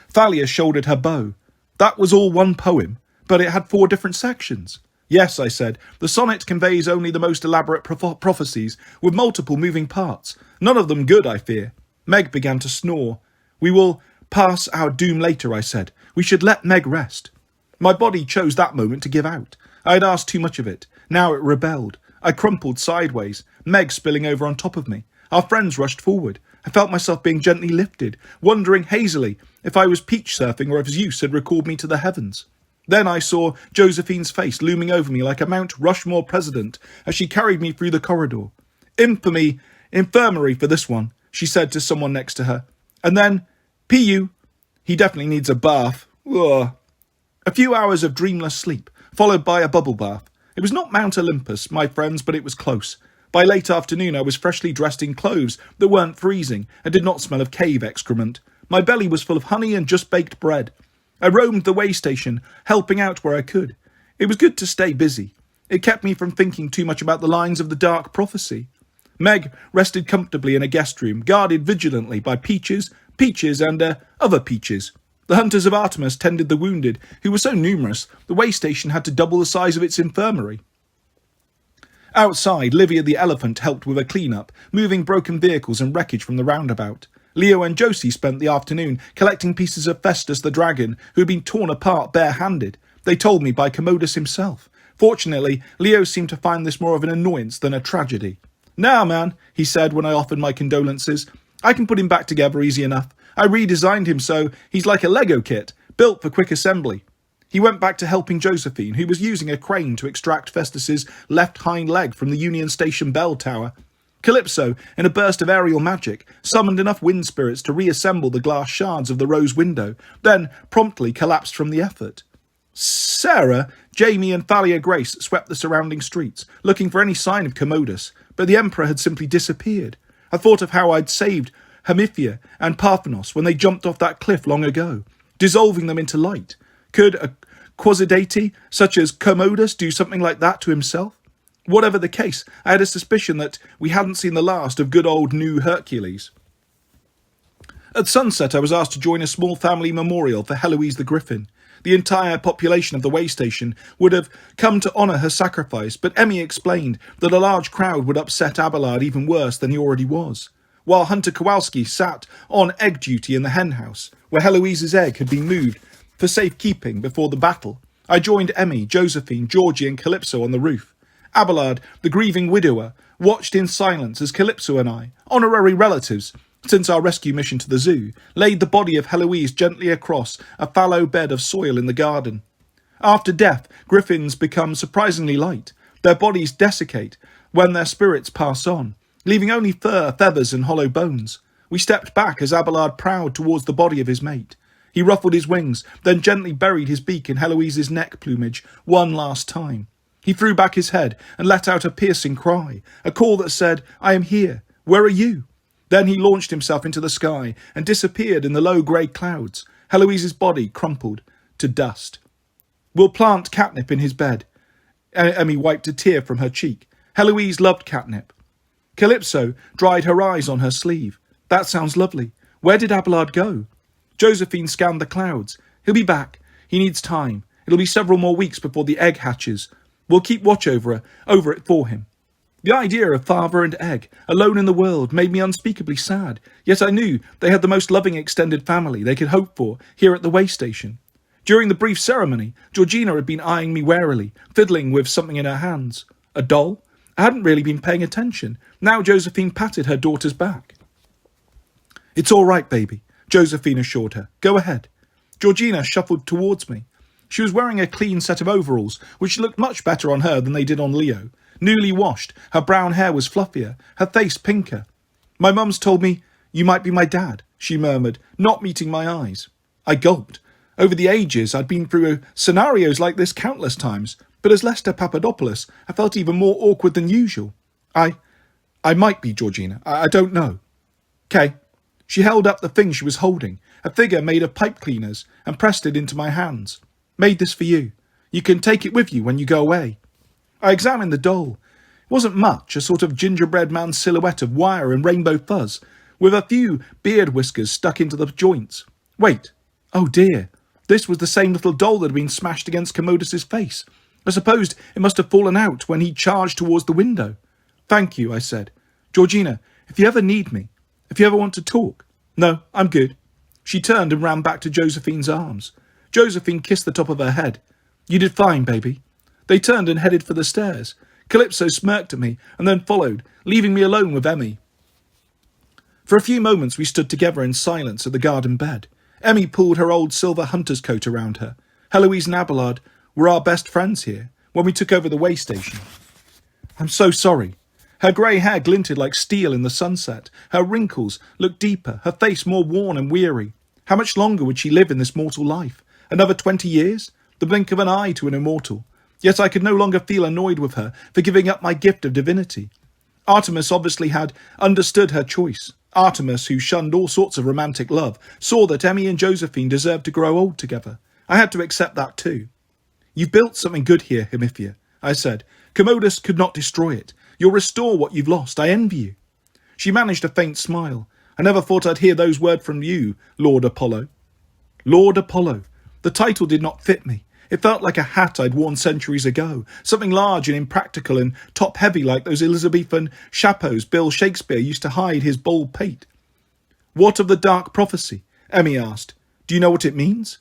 Thalia shouldered her bow. "That was all one poem, but it had 4 different sections." "Yes," I said, "the sonnet conveys only the most elaborate prophecies, with multiple moving parts. None of them good, I fear." Meg began to snore. "We will pass our doom later," I said. "We should let Meg rest." My body chose that moment to give out. I had asked too much of it. Now it rebelled. I crumpled sideways, Meg spilling over on top of me. Our friends rushed forward. I felt myself being gently lifted, wondering hazily if I was peach surfing or if Zeus had recalled me to the heavens. Then I saw Josephine's face looming over me like a Mount Rushmore president as she carried me through the corridor. Infirmary for this one," she said to someone next to her. And then, "P.U. He definitely needs a bath." Ugh. A few hours of dreamless sleep, followed by a bubble bath. It was not Mount Olympus, my friends, but it was close. By late afternoon I was freshly dressed in clothes that weren't freezing and did not smell of cave excrement. My belly was full of honey and just-baked bread. I roamed the way station, helping out where I could. It was good to stay busy. It kept me from thinking too much about the lines of the dark prophecy. Meg rested comfortably in a guest room, guarded vigilantly by Peaches, and other Peaches. The hunters of Artemis tended the wounded, who were so numerous the way station had to double the size of its infirmary. Outside, Livia the elephant helped with a clean-up, moving broken vehicles and wreckage from the roundabout. Leo and Josie spent the afternoon collecting pieces of Festus the dragon, who had been torn apart bare-handed. They told me by Commodus himself. Fortunately, Leo seemed to find this more of an annoyance than a tragedy. "Nah, man," he said when I offered my condolences. "I can put him back together easy enough. I redesigned him so he's like a Lego kit, built for quick assembly." He went back to helping Josephine, who was using a crane to extract Festus's left hind leg from the Union Station bell tower. Calypso, in a burst of aerial magic, summoned enough wind spirits to reassemble the glass shards of the rose window, then promptly collapsed from the effort. Sarah, Jamie and Thalia Grace swept the surrounding streets, looking for any sign of Commodus, but the Emperor had simply disappeared. I thought of how I'd saved Hemithia and Parthenos when they jumped off that cliff long ago, dissolving them into light. Could a quasi-deity such as Commodus do something like that to himself? Whatever the case, I had a suspicion that we hadn't seen the last of good old new Hercules. At sunset, I was asked to join a small family memorial for Heloise the Griffin. The entire population of the way station would have come to honour her sacrifice, but Emmy explained that a large crowd would upset Abelard even worse than he already was. While Hunter Kowalski sat on egg duty in the hen house, where Heloise's egg had been moved for safekeeping before the battle, I joined Emmy, Josephine, Georgie and Calypso on the roof. Abelard, the grieving widower, watched in silence as Calypso and I, honorary relatives since our rescue mission to the zoo, laid the body of Heloise gently across a fallow bed of soil in the garden. After death, griffins become surprisingly light. Their bodies desiccate when their spirits pass on, leaving only fur, feathers and hollow bones. We stepped back as Abelard prowled towards the body of his mate. He ruffled his wings, then gently buried his beak in Heloise's neck plumage one last time. He threw back his head and let out a piercing cry, a call that said, "I am here. Where are you?" Then he launched himself into the sky and disappeared in the low grey clouds. Heloise's body crumpled to dust. "We'll plant catnip in his bed." Emmy wiped a tear from her cheek. Heloise loved catnip. Calypso dried her eyes on her sleeve. "That sounds lovely. Where did Abelard go?" Josephine scanned the clouds. "He'll be back. He needs time. It'll be several more weeks before the egg hatches. We'll keep watch over it for him." The idea of father and egg, alone in the world, made me unspeakably sad, yet I knew they had the most loving extended family they could hope for here at the way station. During the brief ceremony, Georgina had been eyeing me warily, fiddling with something in her hands. A doll? I hadn't really been paying attention. Now Josephine patted her daughter's back. "It's all right, baby," Josephine assured her. "Go ahead." Georgina shuffled towards me. She was wearing a clean set of overalls, which looked much better on her than they did on Leo. Newly washed, her brown hair was fluffier, her face pinker. "My mum's told me you might be my dad," she murmured, not meeting my eyes. I gulped. Over the ages, I'd been through scenarios like this countless times, but as Lester Papadopoulos, I felt even more awkward than usual. I might be, Georgina. I don't know." "'Kay." She held up the thing she was holding, a figure made of pipe cleaners, and pressed it into my hands. "Made this for you. You can take it with you when you go away." I examined the doll. It wasn't much, a sort of gingerbread man silhouette of wire and rainbow fuzz, with a few beard whiskers stuck into the joints. Wait. Oh dear. This was the same little doll that had been smashed against Commodus's face. I supposed it must have fallen out when he charged towards the window. "Thank you," I said. "Georgina, if you ever need me, if you ever want to talk." "No, I'm good." She turned and ran back to Josephine's arms. Josephine kissed the top of her head. "You did fine, baby." They turned and headed for the stairs. Calypso smirked at me and then followed, leaving me alone with Emmy. For a few moments we stood together in silence at the garden bed. Emmy pulled her old silver hunter's coat around her. Heloise and Abelard were our best friends here when we took over the way station. "I'm so sorry." Her grey hair glinted like steel in the sunset. Her wrinkles looked deeper, her face more worn and weary. How much longer would she live in this mortal life? Another 20 years? The blink of an eye to an immortal. Yet I could no longer feel annoyed with her for giving up my gift of divinity. Artemis obviously had understood her choice. Artemis, who shunned all sorts of romantic love, saw that Emmy and Josephine deserved to grow old together. I had to accept that too. "You've built something good here, Hemithia," I said. "Commodus could not destroy it. You'll restore what you've lost. I envy you." She managed a faint smile. "I never thought I'd hear those words from you, Lord Apollo." Lord Apollo. The title did not fit me. It felt like a hat I'd worn centuries ago, something large and impractical and top-heavy like those Elizabethan chapeaux Bill Shakespeare used to hide his bald pate. "What of the dark prophecy?" Emmy asked. "Do you know what it means?"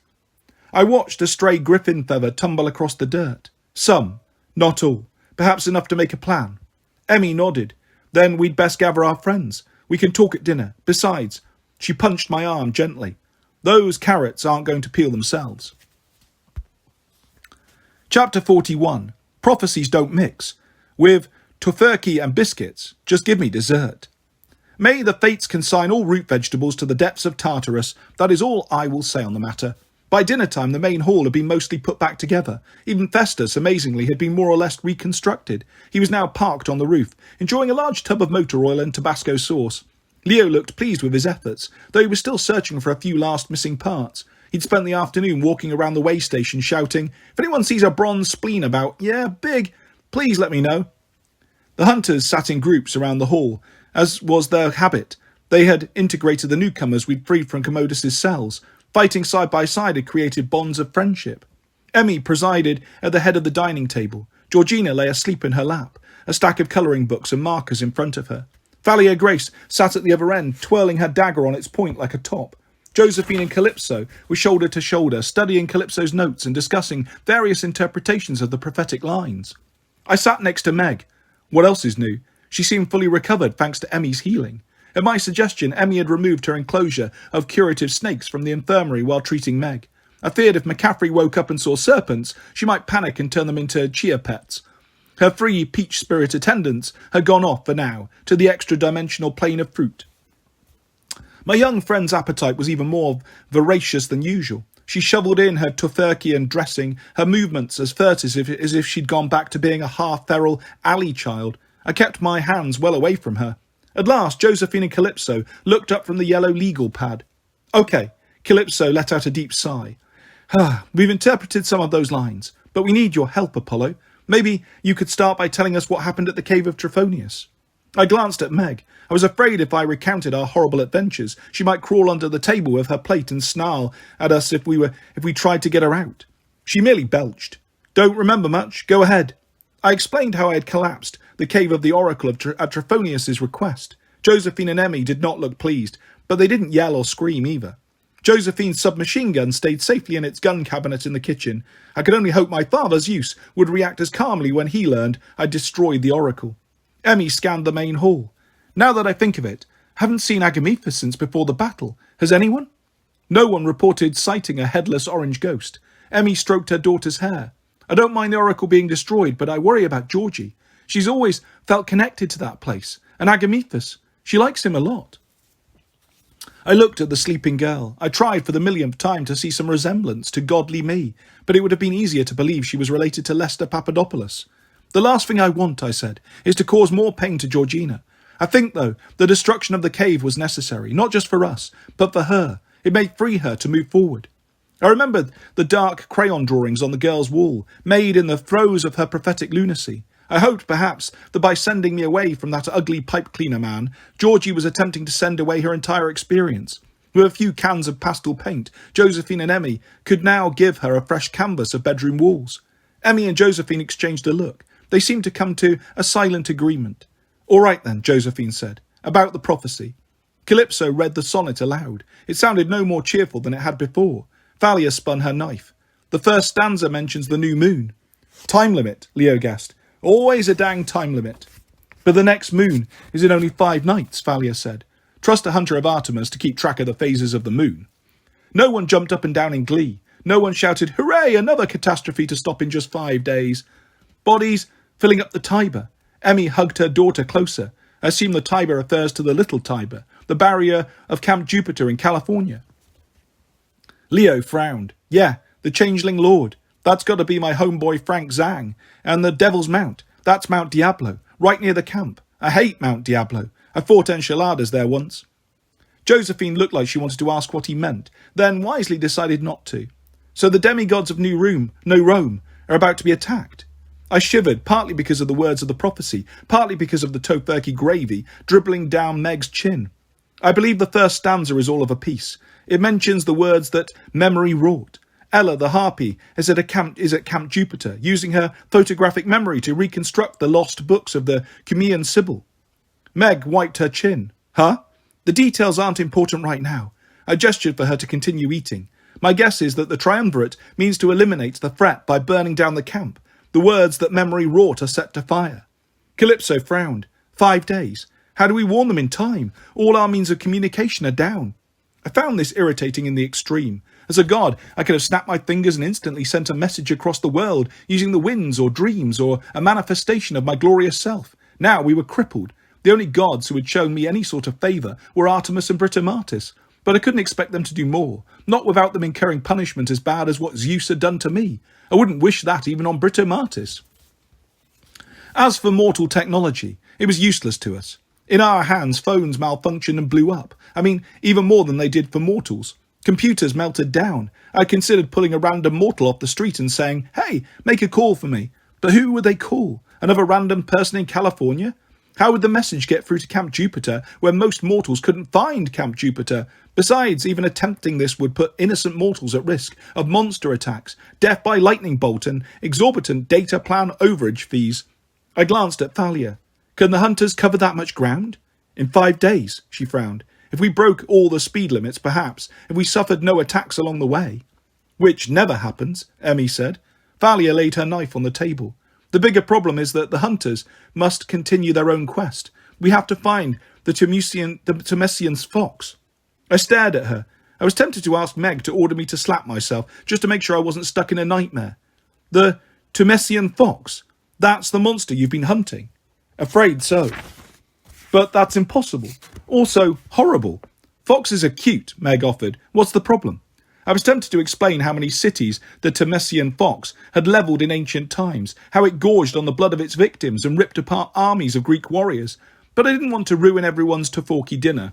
I watched a stray griffin feather tumble across the dirt. "Some, not all. Perhaps enough to make a plan." Emmy nodded. Then we'd best gather our friends. We can talk at dinner. Besides, she punched my arm gently. Those carrots aren't going to peel themselves. Chapter 41. Prophecies don't mix. With tofurkey and biscuits, just give me dessert. May the fates consign all root vegetables to the depths of Tartarus. That is all I will say on the matter. By dinner time, the main hall had been mostly put back together. Even Festus, amazingly, had been more or less reconstructed. He was now parked on the roof, enjoying a large tub of motor oil and Tabasco sauce. Leo looked pleased with his efforts, though he was still searching for a few last missing parts. He'd spent the afternoon walking around the way station shouting, "If anyone sees a bronze spleen about, yeah, big, please let me know." The hunters sat in groups around the hall, as was their habit. They had integrated the newcomers we'd freed from Commodus's cells. Fighting side by side had created bonds of friendship. Emmy presided at the head of the dining table. Georgina lay asleep in her lap, a stack of colouring books and markers in front of her. Thalia Grace sat at the other end, twirling her dagger on its point like a top. Josephine and Calypso were shoulder to shoulder, studying Calypso's notes and discussing various interpretations of the prophetic lines. I sat next to Meg. What else is new? She seemed fully recovered thanks to Emmy's healing. At my suggestion, Emmy had removed her enclosure of curative snakes from the infirmary while treating Meg. I feared if McCaffrey woke up and saw serpents, she might panic and turn them into chia pets. Her free peach spirit attendants had gone off for now to the extra-dimensional plane of fruit. My young friend's appetite was even more voracious than usual. She shovelled in her tofurkey and dressing, her movements as furtive as if she'd gone back to being a half-feral alley child. I kept my hands well away from her. At last, Josephine and Calypso looked up from the yellow legal pad. "Okay," Calypso let out a deep sigh. "We've interpreted some of those lines, but we need your help, Apollo. Maybe you could start by telling us what happened at the cave of Trophonius." I glanced at Meg. I was afraid if I recounted our horrible adventures, she might crawl under the table with her plate and snarl at us if we tried to get her out. She merely belched. "Don't remember much. Go ahead." I explained how I had collapsed the cave of the oracle at Trophonius's request. Josephine and Emmy did not look pleased, but they didn't yell or scream either. Josephine's submachine gun stayed safely in its gun cabinet in the kitchen. I could only hope my father's use would react as calmly when he learned I'd destroyed the oracle. Emmy scanned the main hall. "Now that I think of it, I haven't seen Agamethus since before the battle. Has anyone?" No one reported sighting a headless orange ghost. Emmy stroked her daughter's hair. "I don't mind the oracle being destroyed, but I worry about Georgie. She's always felt connected to that place. And Agamethus, she likes him a lot." I looked at the sleeping girl. I tried for the millionth time to see some resemblance to godly me, but it would have been easier to believe she was related to Lester Papadopoulos. "The last thing I want," I said, "is to cause more pain to Georgina. I think, though, the destruction of the cave was necessary, not just for us, but for her. It may free her to move forward." I remembered the dark crayon drawings on the girl's wall, made in the throes of her prophetic lunacy. I hoped, perhaps, that by sending me away from that ugly pipe cleaner man, Georgie was attempting to send away her entire experience. With a few cans of pastel paint, Josephine and Emmy could now give her a fresh canvas of bedroom walls. Emmy and Josephine exchanged a look. They seemed to come to a silent agreement. "All right then," Josephine said, "about the prophecy." Calypso read the sonnet aloud. It sounded no more cheerful than it had before. Thalia spun her knife. "The first stanza mentions the new moon." "Time limit," Leo guessed. "Always a dang time limit." "But the next moon is in only 5 nights, Thalia said. "Trust a hunter of Artemis to keep track of the phases of the moon." No one jumped up and down in glee. No one shouted, "Hooray, another catastrophe to stop in just 5 days." Bodies filling up the Tiber. Emmy hugged her daughter closer. I assume the Tiber refers to the Little Tiber, the barrier of Camp Jupiter in California. Leo frowned. "Yeah, the Changeling Lord. That's got to be my homeboy Frank Zhang. And the Devil's Mount. That's Mount Diablo, right near the camp. I hate Mount Diablo. I fought enchiladas there once." Josephine looked like she wanted to ask what he meant, then wisely decided not to. "So the demigods of New Rome are about to be attacked?" I shivered, partly because of the words of the prophecy, partly because of the tofurkey gravy dribbling down Meg's chin. I believe the first stanza is all of a piece. It mentions the words that memory wrought. Ella, the harpy, is at Camp Jupiter, using her photographic memory to reconstruct the lost books of the Cumean Sibyl. Meg wiped her chin. "Huh? The details aren't important right now." I gestured for her to continue eating. "My guess is that the triumvirate means to eliminate the threat by burning down the camp. The words that memory wrought are set to fire." Calypso frowned. 5 days. How do we warn them in time? All our means of communication are down. I found this irritating in the extreme. As a god, I could have snapped my fingers and instantly sent a message across the world using the winds or dreams or a manifestation of my glorious self. Now we were crippled. The only gods who had shown me any sort of favour were Artemis and Britomartis. But I couldn't expect them to do more, not without them incurring punishment as bad as what Zeus had done to me. I wouldn't wish that even on Britomartis. As for mortal technology, it was useless to us. In our hands, phones malfunctioned and blew up. I mean, even more than they did for mortals. Computers melted down. I considered pulling a random mortal off the street and saying, "Hey, make a call for me." But who would they call? Another random person in California? How would the message get through to Camp Jupiter when most mortals couldn't find Camp Jupiter? Besides, even attempting this would put innocent mortals at risk of monster attacks, death by lightning bolt, and exorbitant data plan overage fees. I glanced at Thalia. Can the hunters cover that much ground? In 5 days, she frowned. If we broke all the speed limits, perhaps. If we suffered no attacks along the way. Which never happens, Emmy said. Thalia laid her knife on the table. The bigger problem is that the hunters must continue their own quest. We have to find the Temesian's fox. I stared at her. I was tempted to ask Meg to order me to slap myself, just to make sure I wasn't stuck in a nightmare. The Temesian fox? That's the monster you've been hunting? Afraid so. But that's impossible. Also horrible. Foxes are cute, Meg offered. What's the problem? I was tempted to explain how many cities the Temesian fox had levelled in ancient times, how it gorged on the blood of its victims and ripped apart armies of Greek warriors. But I didn't want to ruin everyone's tofurkey dinner.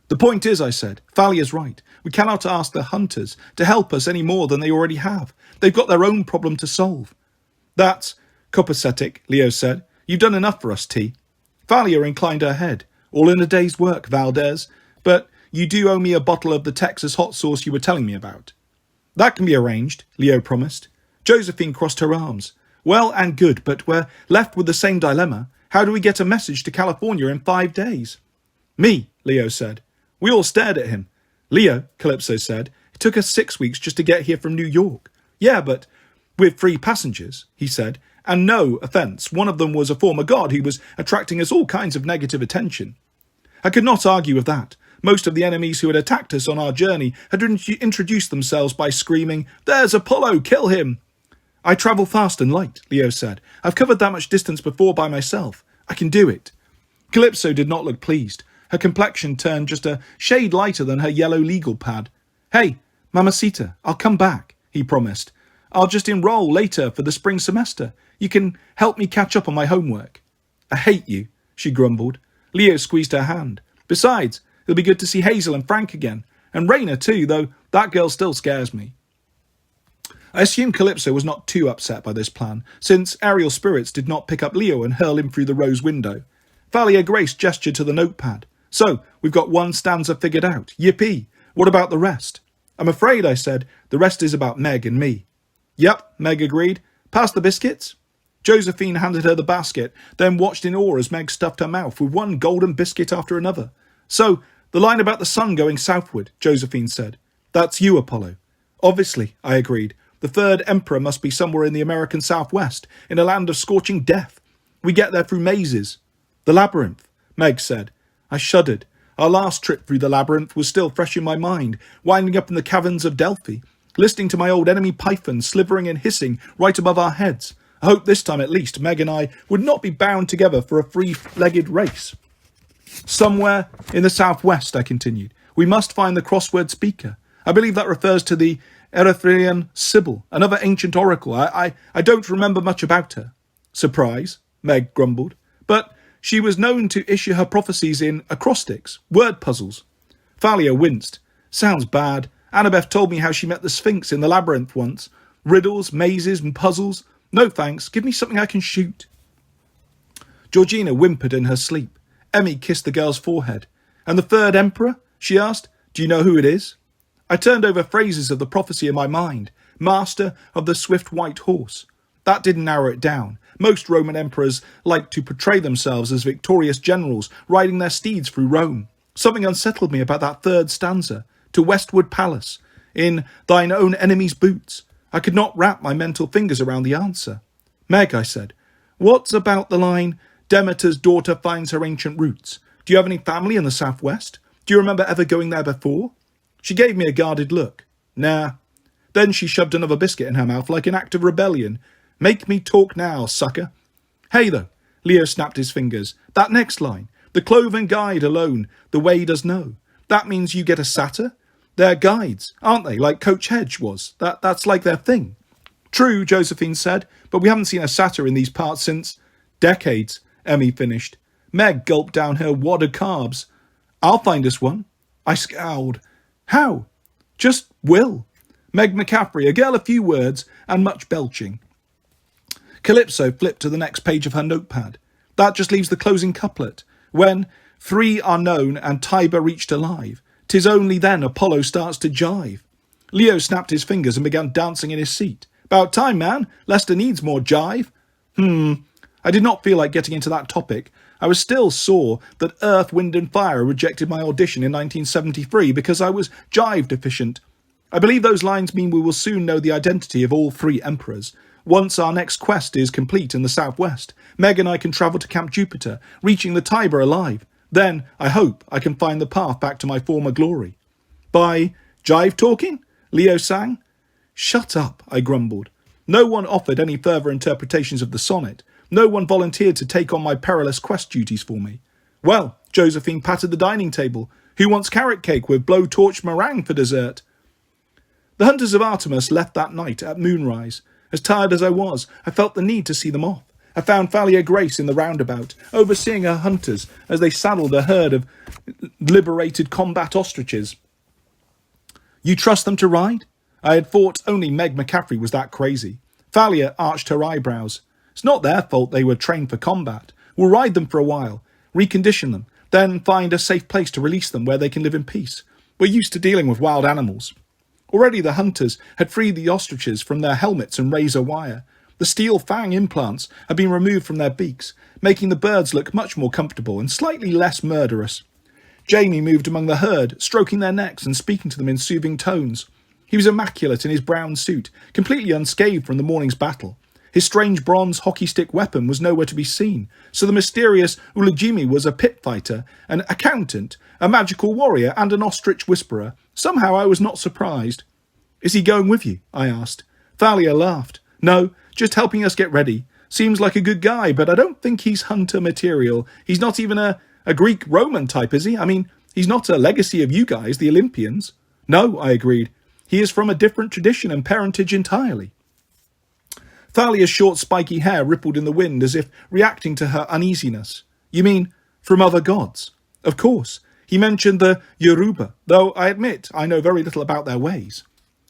The point is, I said, Thalia's right. We cannot ask the hunters to help us any more than they already have. They've got their own problem to solve. That's copacetic, Leo said. You've done enough for us, T. Thalia inclined her head. All in a day's work, Valdez. But you do owe me a bottle of the Texas hot sauce you were telling me about. That can be arranged, Leo promised. Josephine crossed her arms. Well and good, but we're left with the same dilemma. How do we get a message to California in 5 days? Me, Leo said. We all stared at him. Leo, Calypso said, it took us 6 weeks just to get here from New York. Yeah, but with 3 passengers, he said, and no offence, one of them was a former god who was attracting us all kinds of negative attention. I could not argue with that. Most of the enemies who had attacked us on our journey had introduced themselves by screaming, "There's Apollo, kill him!" I travel fast and light, Leo said. I've covered that much distance before by myself. I can do it. Calypso did not look pleased. Her complexion turned just a shade lighter than her yellow legal pad. Hey, Mamacita, I'll come back, he promised. I'll just enroll later for the spring semester. You can help me catch up on my homework. I hate you, she grumbled. Leo squeezed her hand. Besides, it'll be good to see Hazel and Frank again. And Raina too, though that girl still scares me. I assumed Calypso was not too upset by this plan, since aerial spirits did not pick up Leo and hurl him through the rose window. Thalia Grace gestured to the notepad. So, we've got one stanza figured out. Yippee! What about the rest? I'm afraid, I said, the rest is about Meg and me. Yep, Meg agreed. Pass the biscuits. Josephine handed her the basket, then watched in awe as Meg stuffed her mouth with one golden biscuit after another. So, the line about the sun going southward, Josephine said. That's you, Apollo. Obviously, I agreed. The third emperor must be somewhere in the American Southwest, in a land of scorching death. We get there through mazes. The labyrinth, Meg said. I shuddered. Our last trip through the labyrinth was still fresh in my mind, winding up in the caverns of Delphi, listening to my old enemy python slithering and hissing right above our heads. I hoped this time at least Meg and I would not be bound together for a three-legged race. Somewhere in the southwest, I continued, we must find the crossword speaker. I believe that refers to the Erythraean Sibyl, another ancient oracle. I don't remember much about her. Surprise, Meg grumbled. But she was known to issue her prophecies in acrostics, word puzzles. Thalia winced. Sounds bad. Annabeth told me how she met the Sphinx in the labyrinth once. Riddles, mazes, and puzzles. No thanks. Give me something I can shoot. Georgina whimpered in her sleep. Emmy kissed the girl's forehead. And the third emperor? She asked. Do you know who it is? I turned over phrases of the prophecy in my mind. Master of the swift white horse. That didn't narrow it down. Most Roman emperors liked to portray themselves as victorious generals riding their steeds through Rome. Something unsettled me about that third stanza. To Westward Palace, in thine own enemy's boots. I could not wrap my mental fingers around the answer. Meg, I said, what's about the line, Demeter's daughter finds her ancient roots. Do you have any family in the southwest? Do you remember ever going there before? She gave me a guarded look. Nah. Then she shoved another biscuit in her mouth like an act of rebellion. Make me talk now, sucker. Hey, though. Leo snapped his fingers. That next line. The cloven guide alone, the way does know. That means you get a satyr? They're guides, aren't they, like Coach Hedge was? That's like their thing. True, Josephine said, but we haven't seen a satyr in these parts since... decades, Emmy finished. Meg gulped down her wad of carbs. I'll find us one. I scowled. How? Just will. Meg McCaffrey, a girl of few words and much belching. Calypso flipped to the next page of her notepad. That just leaves the closing couplet. When 3 are known and Tiber reached alive, 'tis only then Apollo starts to jive. Leo snapped his fingers and began dancing in his seat. About time, man. Lester needs more jive. I did not feel like getting into that topic. I was still sore that Earth, Wind and Fire rejected my audition in 1973 because I was jive deficient. I believe those lines mean we will soon know the identity of all 3 emperors. Once our next quest is complete in the southwest, Meg and I can travel to Camp Jupiter, reaching the Tiber alive. Then, I hope, I can find the path back to my former glory. By jive talking? Leo sang. Shut up, I grumbled. No one offered any further interpretations of the sonnet. No one volunteered to take on my perilous quest duties for me. Well, Josephine patted the dining table. Who wants carrot cake with blowtorch meringue for dessert? The hunters of Artemis left that night at moonrise. As tired as I was, I felt the need to see them off. I found Thalia Grace in the roundabout, overseeing her hunters as they saddled a herd of liberated combat ostriches. You trust them to ride? I had thought only Meg McCaffrey was that crazy. Thalia arched her eyebrows. It's not their fault they were trained for combat. We'll ride them for a while, recondition them, then find a safe place to release them where they can live in peace. We're used to dealing with wild animals. Already the hunters had freed the ostriches from their helmets and razor wire. The steel fang implants had been removed from their beaks, making the birds look much more comfortable and slightly less murderous. Jamie moved among the herd, stroking their necks and speaking to them in soothing tones. He was immaculate in his brown suit, completely unscathed from the morning's battle. His strange bronze hockey stick weapon was nowhere to be seen, so the mysterious Ulujimi was a pit fighter, an accountant, a magical warrior, and an ostrich whisperer. Somehow I was not surprised. Is he going with you? I asked. Thalia laughed. No, just helping us get ready. Seems like a good guy, but I don't think he's hunter material. He's not even a Greek-Roman type, is he? I mean, he's not a legacy of you guys, the Olympians. No, I agreed. He is from a different tradition and parentage entirely. Thalia's short spiky hair rippled in the wind as if reacting to her uneasiness. You mean from other gods? Of course. He mentioned the Yoruba, though I admit I know very little about their ways.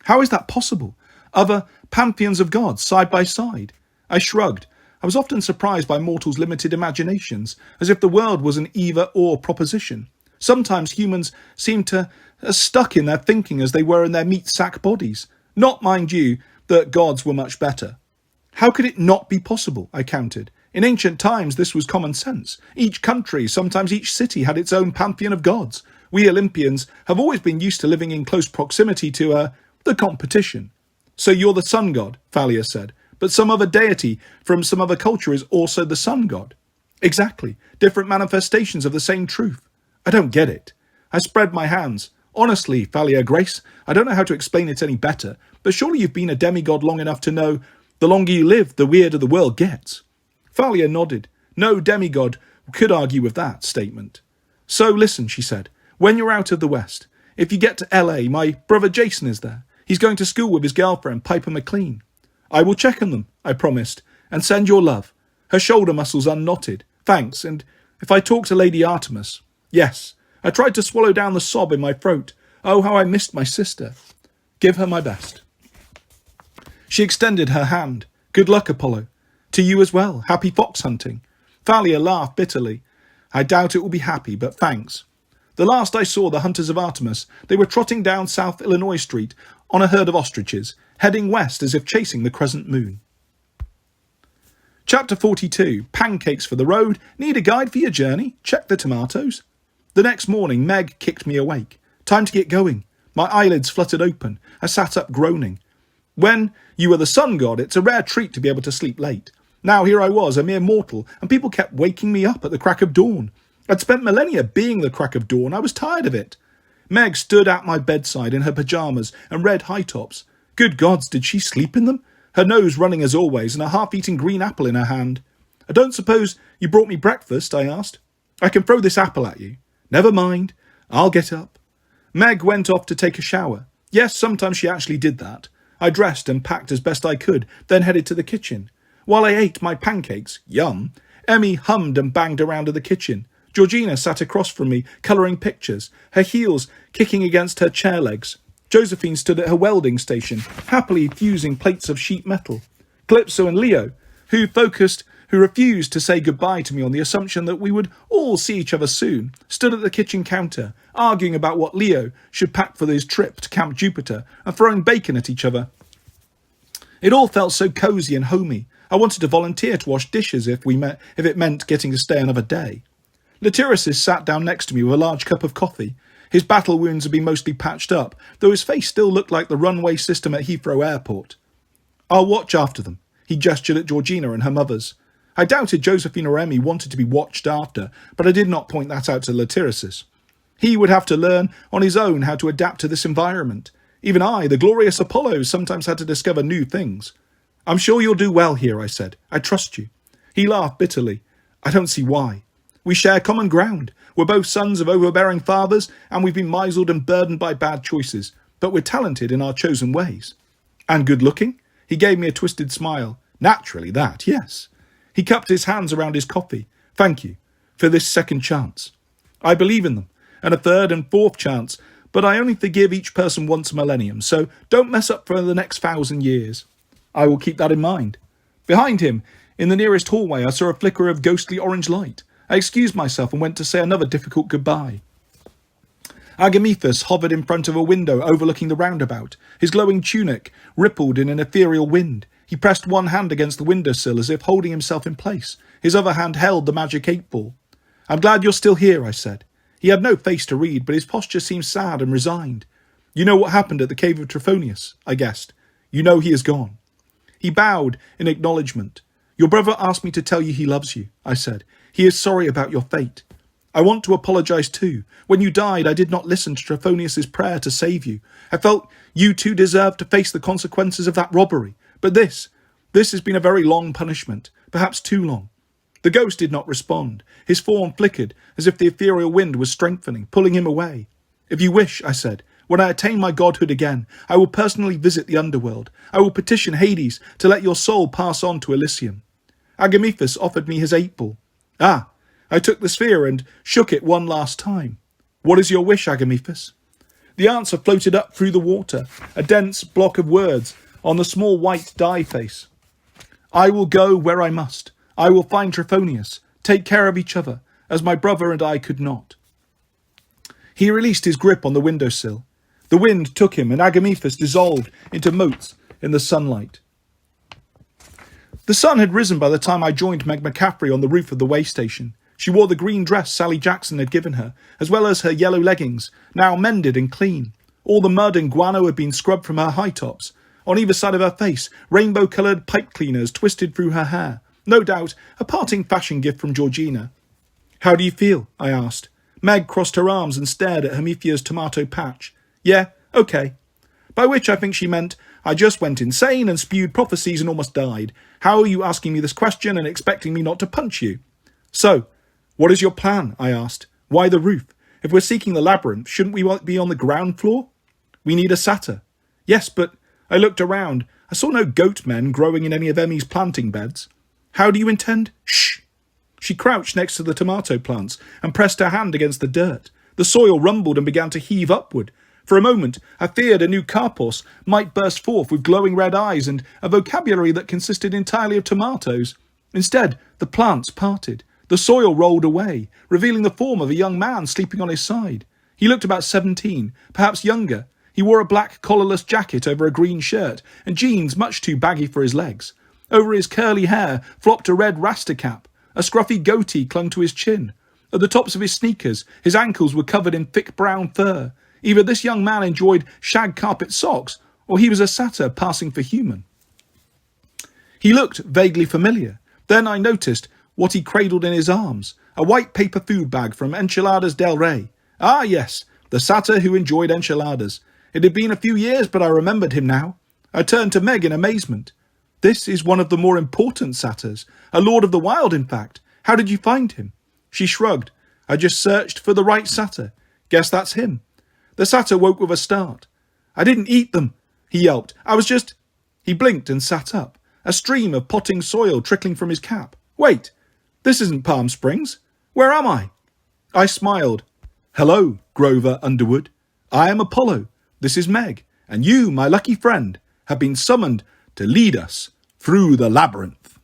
How is that possible? Other pantheons of gods side by side? I shrugged. I was often surprised by mortals' limited imaginations, as if the world was an either-or proposition. Sometimes humans seem to as stuck in their thinking as they were in their meat-sack bodies. Not, mind you, that gods were much better. How could it not be possible? I countered. In ancient times, this was common sense. Each country, sometimes each city, had its own pantheon of gods. We Olympians have always been used to living in close proximity to, the competition. So you're the sun god, Thalia said, but some other deity from some other culture is also the sun god. Exactly. Different manifestations of the same truth. I don't get it. I spread my hands. Honestly, Thalia Grace, I don't know how to explain it any better, but surely you've been a demigod long enough to know the longer you live, the weirder the world gets. Thalia nodded. No demigod could argue with that statement. So listen, she said, when you're out of the West, if you get to LA, my brother Jason is there. He's going to school with his girlfriend, Piper McLean. I will check on them, I promised, and send your love. Her shoulder muscles unknotted. Thanks, and if I talk to Lady Artemis. Yes. I tried to swallow down the sob in my throat. Oh, how I missed my sister. Give her my best. She extended her hand. Good luck, Apollo. To you as well. Happy fox hunting. Thalia laughed bitterly. I doubt it will be happy, but thanks. The last I saw the hunters of Artemis, they were trotting down South Illinois Street on a herd of ostriches, heading west as if chasing the crescent moon. Chapter 42. Pancakes for the road. Need a guide for your journey? Check the tomatoes. The next morning, Meg kicked me awake. Time to get going. My eyelids fluttered open. I sat up groaning. When you are the sun god, it's a rare treat to be able to sleep late. Now here I was, a mere mortal, and people kept waking me up at the crack of dawn. I'd spent millennia being the crack of dawn. I was tired of it. Meg stood at my bedside in her pyjamas and red high-tops. Good gods, did she sleep in them? Her nose running as always, and a half-eaten green apple in her hand. I don't suppose you brought me breakfast, I asked. I can throw this apple at you. Never mind. I'll get up. Meg went off to take a shower. Yes, sometimes she actually did that. I dressed and packed as best I could, then headed to the kitchen. While I ate my pancakes, yum, Emmy hummed and banged around in the kitchen. Georgina sat across from me, colouring pictures, her heels kicking against her chair legs. Josephine stood at her welding station, happily fusing plates of sheet metal. Calypso and Leo, who refused to say goodbye to me on the assumption that we would all see each other soon, stood at the kitchen counter, arguing about what Leo should pack for his trip to Camp Jupiter and throwing bacon at each other. It all felt so cosy and homey. I wanted to volunteer to wash dishes if it meant getting to stay another day. Latirisis sat down next to me with a large cup of coffee. His battle wounds had been mostly patched up, though his face still looked like the runway system at Heathrow Airport. I'll watch after them. He gestured at Georgina and her mothers. I doubted Josephine or Emmy wanted to be watched after, but I did not point that out to Latirisis. He would have to learn on his own how to adapt to this environment. Even I, the glorious Apollo, sometimes had to discover new things. I'm sure you'll do well here, I said. I trust you. He laughed bitterly. I don't see why. We share common ground. We're both sons of overbearing fathers, and we've been misled and burdened by bad choices, but we're talented in our chosen ways. And good-looking? He gave me a twisted smile. Naturally that, yes. He cupped his hands around his coffee. Thank you for this second chance. I believe in them, and a third and fourth chance, but I only forgive each person once a millennium, so don't mess up for the next 1,000 years. I will keep that in mind. Behind him, in the nearest hallway, I saw a flicker of ghostly orange light. I excused myself and went to say another difficult goodbye. Agamephis hovered in front of a window overlooking the roundabout. His glowing tunic rippled in an ethereal wind. He pressed one hand against the windowsill as if holding himself in place. His other hand held the magic 8-ball. I'm glad you're still here, I said. He had no face to read, but his posture seemed sad and resigned. You know what happened at the cave of Trophonius, I guessed. You know he is gone. He bowed in acknowledgement. Your brother asked me to tell you he loves you, I said. He is sorry about your fate. I want to apologise too. When you died, I did not listen to Trophonius's prayer to save you. I felt you too deserved to face the consequences of that robbery. But this has been a very long punishment, perhaps too long. The ghost did not respond. His form flickered, as if the ethereal wind was strengthening, pulling him away. If you wish, I said, when I attain my godhood again, I will personally visit the underworld. I will petition Hades to let your soul pass on to Elysium. Agamephis offered me his 8-ball. Ah, I took the sphere and shook it one last time. What is your wish, Agamephis? The answer floated up through the water, a dense block of words on the small white die face. I will go where I must. I will find Trophonius, take care of each other, as my brother and I could not. He released his grip on the windowsill. The wind took him, and Agamephis dissolved into motes in the sunlight. The sun had risen by the time I joined Meg McCaffrey on the roof of the way station. She wore the green dress Sally Jackson had given her, as well as her yellow leggings, now mended and clean. All the mud and guano had been scrubbed from her high tops. On either side of her face, rainbow-coloured pipe cleaners twisted through her hair. No doubt, a parting fashion gift from Georgina. How do you feel? I asked. Meg crossed her arms and stared at Hermithia's tomato patch. Yeah, okay. By which I think she meant, I just went insane and spewed prophecies and almost died. How are you asking me this question and expecting me not to punch you? So, what is your plan? I asked. Why the roof? If we're seeking the labyrinth, shouldn't we be on the ground floor? We need a satyr. Yes, but I looked around. I saw no goat men growing in any of Emmy's planting beds. How do you intend? Shh! She crouched next to the tomato plants and pressed her hand against the dirt. The soil rumbled and began to heave upward. For a moment, I feared a new Karpos might burst forth with glowing red eyes and a vocabulary that consisted entirely of tomatoes. Instead, the plants parted. The soil rolled away, revealing the form of a young man sleeping on his side. He looked about 17, perhaps younger. He wore a black collarless jacket over a green shirt and jeans much too baggy for his legs. Over his curly hair flopped a red rasta cap. A scruffy goatee clung to his chin. At the tops of his sneakers, his ankles were covered in thick brown fur. Either this young man enjoyed shag carpet socks, or he was a satyr passing for human. He looked vaguely familiar. Then I noticed what he cradled in his arms, a white paper food bag from Enchiladas del Rey. Ah, yes, the satyr who enjoyed enchiladas. It had been a few years, but I remembered him now. I turned to Meg in amazement. This is one of the more important satyrs, a lord of the wild, in fact. How did you find him? She shrugged. I just searched for the right satyr. Guess that's him. The satyr woke with a start. I didn't eat them, he yelped. I was just... He blinked and sat up, a stream of potting soil trickling from his cap. Wait, this isn't Palm Springs. Where am I? I smiled. Hello, Grover Underwood. I am Apollo. This is Meg, and you, my lucky friend, have been summoned to lead us through the labyrinth.